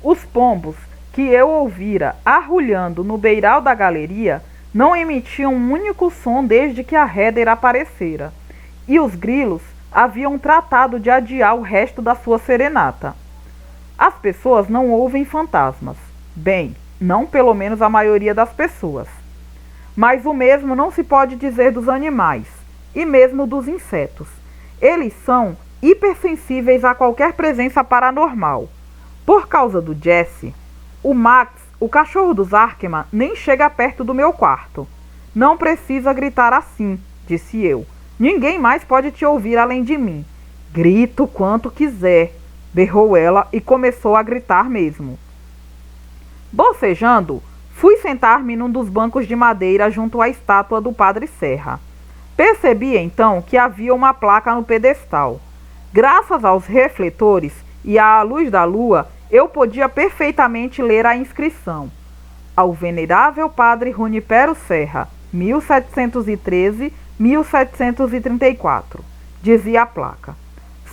Os pombos que eu ouvira arrulhando no beiral da galeria não emitiam um único som desde que a Heather aparecera, e os grilos haviam tratado de adiar o resto da sua serenata. As pessoas não ouvem fantasmas. Bem, não pelo menos a maioria das pessoas. Mas o mesmo não se pode dizer dos animais, e mesmo dos insetos. Eles são hipersensíveis a qualquer presença paranormal. Por causa do Jesse, o Max, o cachorro dos Arkema, nem chega perto do meu quarto. Não precisa gritar assim, disse eu. Ninguém mais pode te ouvir além de mim. Grito quanto quiser, berrou ela e começou a gritar mesmo. Bocejando, fui sentar-me num dos bancos de madeira junto à estátua do Padre Serra. Percebi então que havia uma placa no pedestal. Graças aos refletores e à luz da lua, eu podia perfeitamente ler a inscrição. Ao venerável Padre Junipero Serra, 1713-1734, dizia a placa.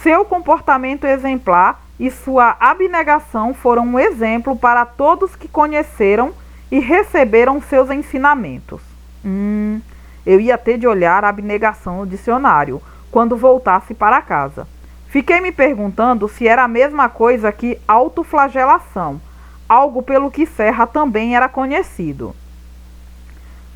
Seu comportamento exemplar e sua abnegação foram um exemplo para todos que conheceram e receberam seus ensinamentos. Eu ia ter de olhar a abnegação no dicionário quando voltasse para casa. Fiquei me perguntando se era a mesma coisa que autoflagelação, algo pelo que Serra também era conhecido.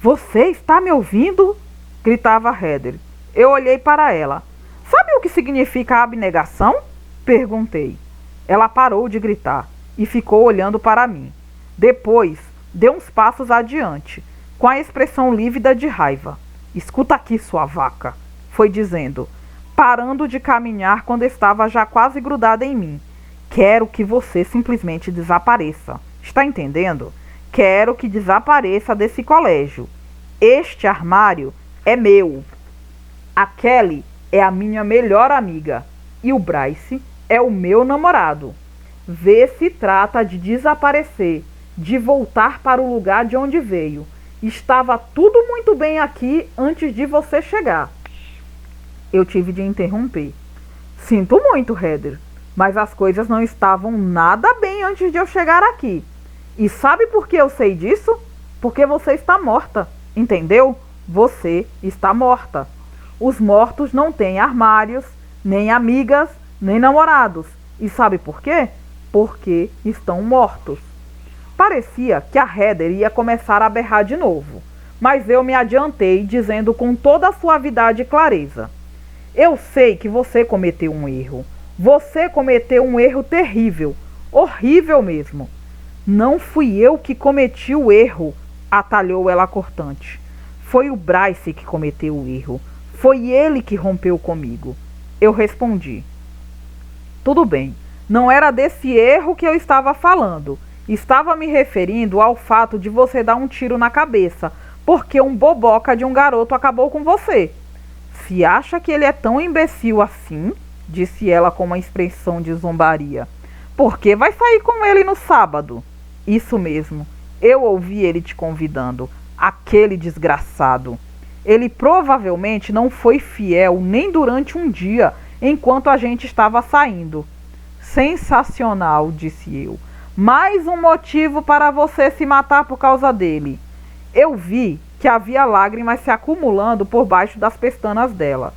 Você está me ouvindo? Gritava Heather. Eu olhei para ela. Sabe o que significa abnegação? Perguntei. Ela parou de gritar e ficou olhando para mim. Depois, deu uns passos adiante, com a expressão lívida de raiva. Escuta aqui, sua vaca, foi dizendo, parando de caminhar quando estava já quase grudada em mim. Quero que você simplesmente desapareça. Está entendendo? Quero que desapareça desse colégio. Este armário é meu. A Kelly é a minha melhor amiga. E o Bryce é o meu namorado. Vê se trata de desaparecer, de voltar para o lugar de onde veio. Estava tudo muito bem aqui antes de você chegar. Eu tive de interromper. Sinto muito, Heather, mas as coisas não estavam nada bem antes de eu chegar aqui. E sabe por que eu sei disso? Porque você está morta, entendeu? Você está morta. Os mortos não têm armários, nem amigas, nem namorados. E sabe por quê? Porque estão mortos. Parecia que a Heather ia começar a berrar de novo, mas eu me adiantei, dizendo com toda a suavidade e clareza: eu sei que você cometeu um erro. Você cometeu um erro terrível, horrível mesmo. Não fui eu que cometi o erro, atalhou ela cortante. Foi o Bryce que cometeu o erro. Foi ele que rompeu comigo. Eu respondi: tudo bem, não era desse erro que eu estava falando. Estava me referindo ao fato de você dar um tiro na cabeça, porque um boboca de um garoto acabou com você. Se acha que ele é tão imbecil assim, disse ela com uma expressão de zombaria, por que vai sair com ele no sábado? Isso mesmo, eu ouvi ele te convidando, aquele desgraçado. Ele provavelmente não foi fiel nem durante um dia, enquanto a gente estava saindo. Sensacional, disse eu. Mais um motivo para você se matar por causa dele. Eu vi que havia lágrimas se acumulando por baixo das pestanas dela.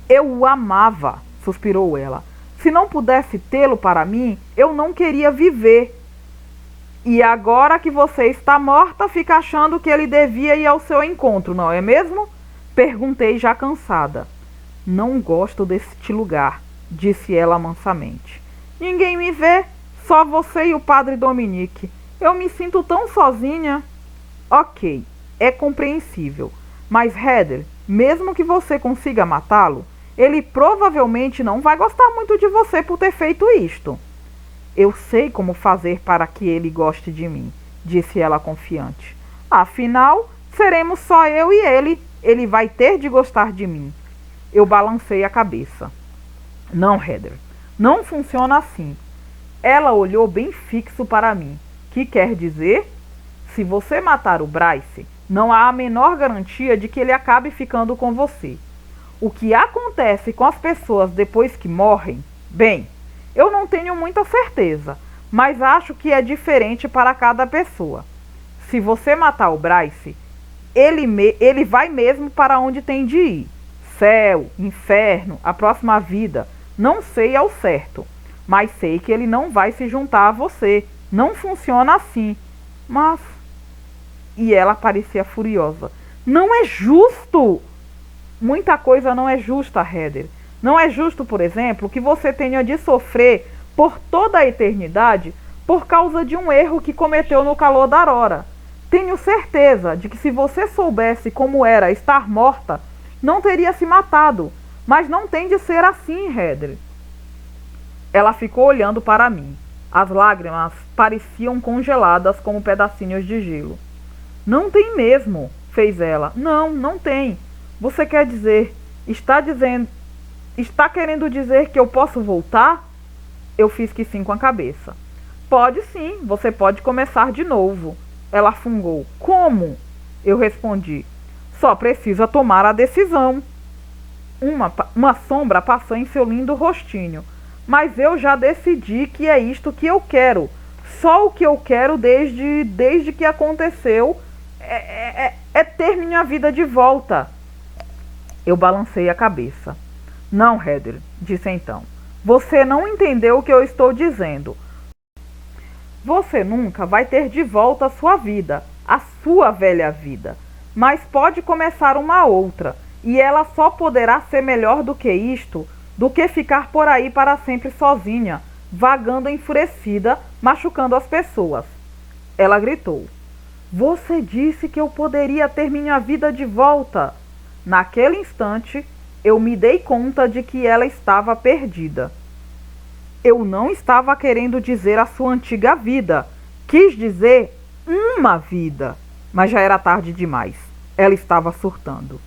Eu o amava, suspirou ela. Se não pudesse tê-lo para mim, eu não queria viver. E agora que você está morta, fica achando que ele devia ir ao seu encontro, não é mesmo? Perguntei já cansada. Não gosto deste lugar, disse ela mansamente. Ninguém me vê, só você e o padre Dominique. Eu me sinto tão sozinha. Ok, é compreensível. Mas, Heather, mesmo que você consiga matá-lo, ele provavelmente não vai gostar muito de você por ter feito isto. Eu sei como fazer para que ele goste de mim, disse ela confiante. Afinal, seremos só eu e ele. Ele vai ter de gostar de mim. Eu balancei a cabeça. Não, Heather, não funciona assim. Ela olhou bem fixo para mim. Que quer dizer? Se você matar o Bryce, não há a menor garantia de que ele acabe ficando com você. O que acontece com as pessoas depois que morrem? Bem, eu não tenho muita certeza, mas acho que é diferente para cada pessoa. Se você matar o Bryce, ele vai mesmo para onde tem de ir. Céu, inferno, a próxima vida. Não sei ao certo, mas sei que ele não vai se juntar a você. Não funciona assim. Mas... E ela parecia furiosa. Não é justo! Muita coisa não é justa, Heather. Não é justo, por exemplo, que você tenha de sofrer por toda a eternidade por causa de um erro que cometeu no calor da aurora. Tenho certeza de que se você soubesse como era estar morta, não teria se matado. Mas não tem de ser assim, Heather. Ela ficou olhando para mim. As lágrimas pareciam congeladas como pedacinhos de gelo. Não tem mesmo, fez ela. Não, não tem. Você quer dizer, está querendo dizer que eu posso voltar? Eu fiz que sim com a cabeça. Pode sim, você pode começar de novo. Ela fungou. Como? Eu respondi. Só precisa tomar a decisão. Uma sombra passou em seu lindo rostinho. Mas eu já decidi que é isto que eu quero. Só o que eu quero desde que aconteceu é ter minha vida de volta. Eu balancei a cabeça. Não, Heather, disse então. Você não entendeu o que eu estou dizendo. Você nunca vai ter de volta a sua vida, a sua velha vida. Mas pode começar uma outra. E ela só poderá ser melhor do que isto, do que ficar por aí para sempre sozinha, vagando enfurecida, machucando as pessoas. Ela gritou. Você disse que eu poderia ter minha vida de volta. Naquele instante, eu me dei conta de que ela estava perdida. Eu não estava querendo dizer a sua antiga vida. Quis dizer uma vida. Mas já era tarde demais. Ela estava surtando.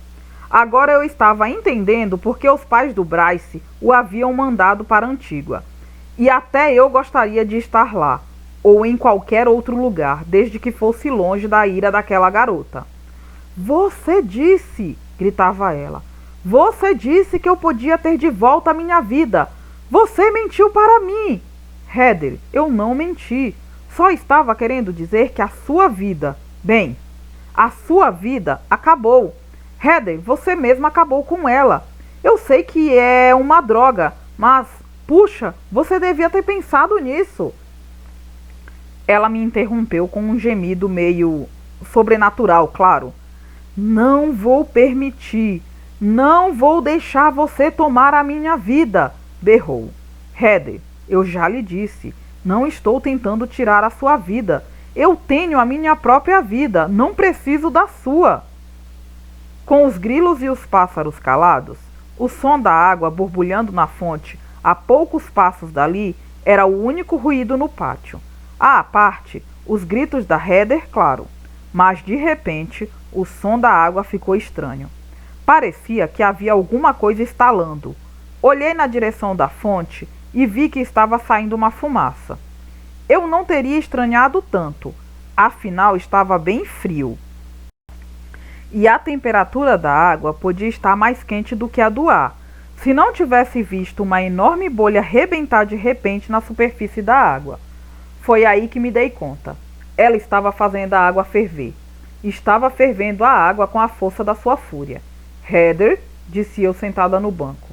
Agora eu estava entendendo porque os pais do Bryce o haviam mandado para Antígua. E até eu gostaria de estar lá, ou em qualquer outro lugar, desde que fosse longe da ira daquela garota. Você disse, gritava ela. Você disse que eu podia ter de volta a minha vida. Você mentiu para mim. Heather, eu não menti. Só estava querendo dizer que a sua vida, bem, a sua vida acabou. Heather, você mesma acabou com ela. Eu sei que é uma droga, mas, puxa, você devia ter pensado nisso. Ela me interrompeu com um gemido meio sobrenatural, claro. Não vou permitir. Não vou deixar você tomar a minha vida, berrou. Heather, eu já lhe disse, não estou tentando tirar a sua vida. Eu tenho a minha própria vida, não preciso da sua. Com os grilos e os pássaros calados, o som da água borbulhando na fonte, a poucos passos dali, era o único ruído no pátio. À parte, os gritos da Heather, claro, mas de repente o som da água ficou estranho. Parecia que havia alguma coisa estalando. Olhei na direção da fonte e vi que estava saindo uma fumaça. Eu não teria estranhado tanto, afinal estava bem frio. E a temperatura da água podia estar mais quente do que a do ar, se não tivesse visto uma enorme bolha rebentar de repente na superfície da água. Foi aí que me dei conta. Ela estava fazendo a água ferver. Estava fervendo a água com a força da sua fúria. Heather, disse eu sentada no banco.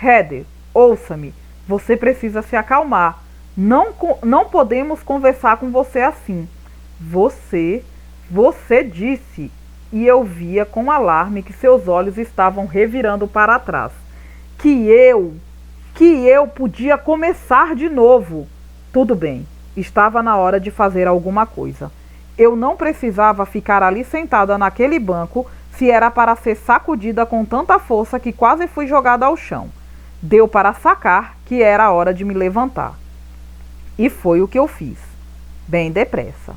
Heather, ouça-me. Você precisa se acalmar. Não podemos conversar com você assim. Você disse. E eu via com alarme que seus olhos estavam revirando para trás. Que eu podia começar de novo. Tudo bem, estava na hora de fazer alguma coisa. Eu não precisava ficar ali sentada naquele banco se era para ser sacudida com tanta força que quase fui jogada ao chão. Deu para sacar que era a hora de me levantar. E foi o que eu fiz. Bem depressa.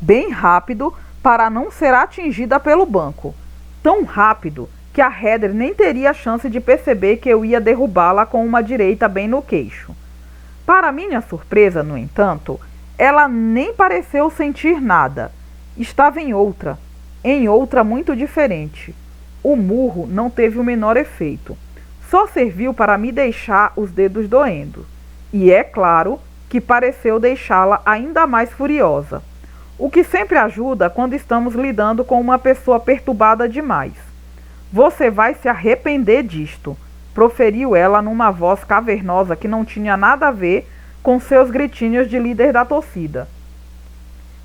Bem rápido para não ser atingida pelo banco. Tão rápido que a Heather nem teria chance de perceber que eu ia derrubá-la com uma direita bem no queixo. Para minha surpresa, no entanto, ela nem pareceu sentir nada. Estava em outra muito diferente. O murro não teve o menor efeito. Só serviu para me deixar os dedos doendo. E é claro que pareceu deixá-la ainda mais furiosa. O que sempre ajuda quando estamos lidando com uma pessoa perturbada demais. Você vai se arrepender disto, proferiu ela numa voz cavernosa que não tinha nada a ver com seus gritinhos de líder da torcida.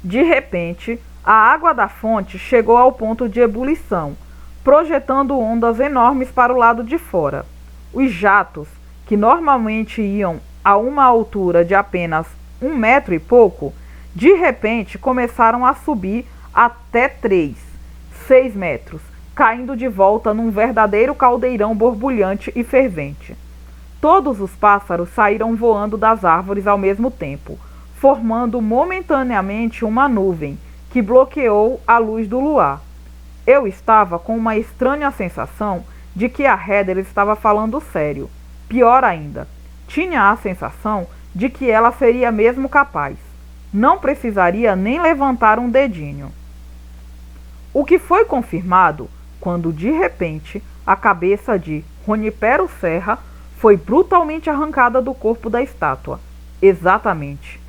De repente, a água da fonte chegou ao ponto de ebulição, projetando ondas enormes para o lado de fora. Os jatos, que normalmente iam a uma altura de apenas 1 metro e pouco, de repente começaram a subir até 3, 6 metros, caindo de volta num verdadeiro caldeirão borbulhante e fervente. Todos os pássaros saíram voando das árvores ao mesmo tempo, formando momentaneamente uma nuvem que bloqueou a luz do luar. Eu estava com uma estranha sensação de que a Heather estava falando sério. Pior ainda, tinha a sensação de que ela seria mesmo capaz. Não precisaria nem levantar um dedinho. O que foi confirmado quando, de repente, a cabeça de Junipero Serra foi brutalmente arrancada do corpo da estátua. Exatamente.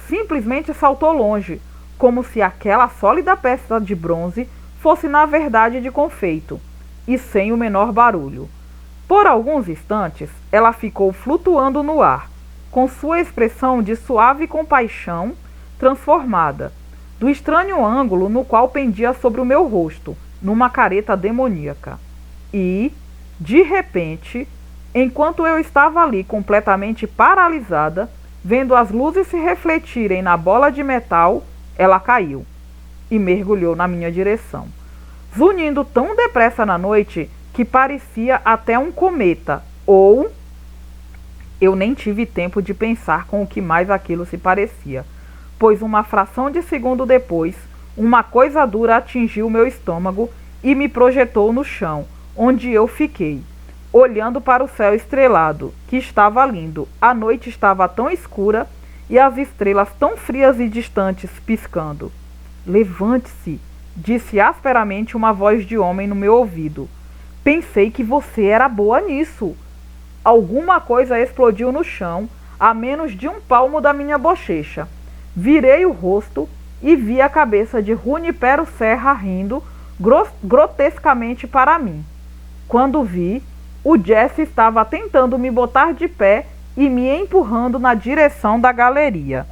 Simplesmente saltou longe, como se aquela sólida peça de bronze fosse na verdade de confeito, e sem o menor barulho. Por alguns instantes, ela ficou flutuando no ar, com sua expressão de suave compaixão transformada, do estranho ângulo no qual pendia sobre o meu rosto, numa careta demoníaca. E, de repente, enquanto eu estava ali completamente paralisada, vendo as luzes se refletirem na bola de metal, ela caiu e mergulhou na minha direção. zunindo tão depressa na noite que parecia até um cometa, ou eu nem tive tempo de pensar com o que mais aquilo se parecia, pois uma fração de segundo depois, uma coisa dura atingiu meu estômago e me projetou no chão, onde eu fiquei, olhando para o céu estrelado, que estava lindo. A noite estava tão escura e as estrelas tão frias e distantes piscando. Levante-se, disse asperamente uma voz de homem no meu ouvido. Pensei que você era boa nisso. Alguma coisa explodiu no chão, a menos de um palmo da minha bochecha. Virei o rosto e vi a cabeça de Junipero Serra rindo grotescamente para mim. Quando vi, o Jesse estava tentando me botar de pé e me empurrando na direção da galeria.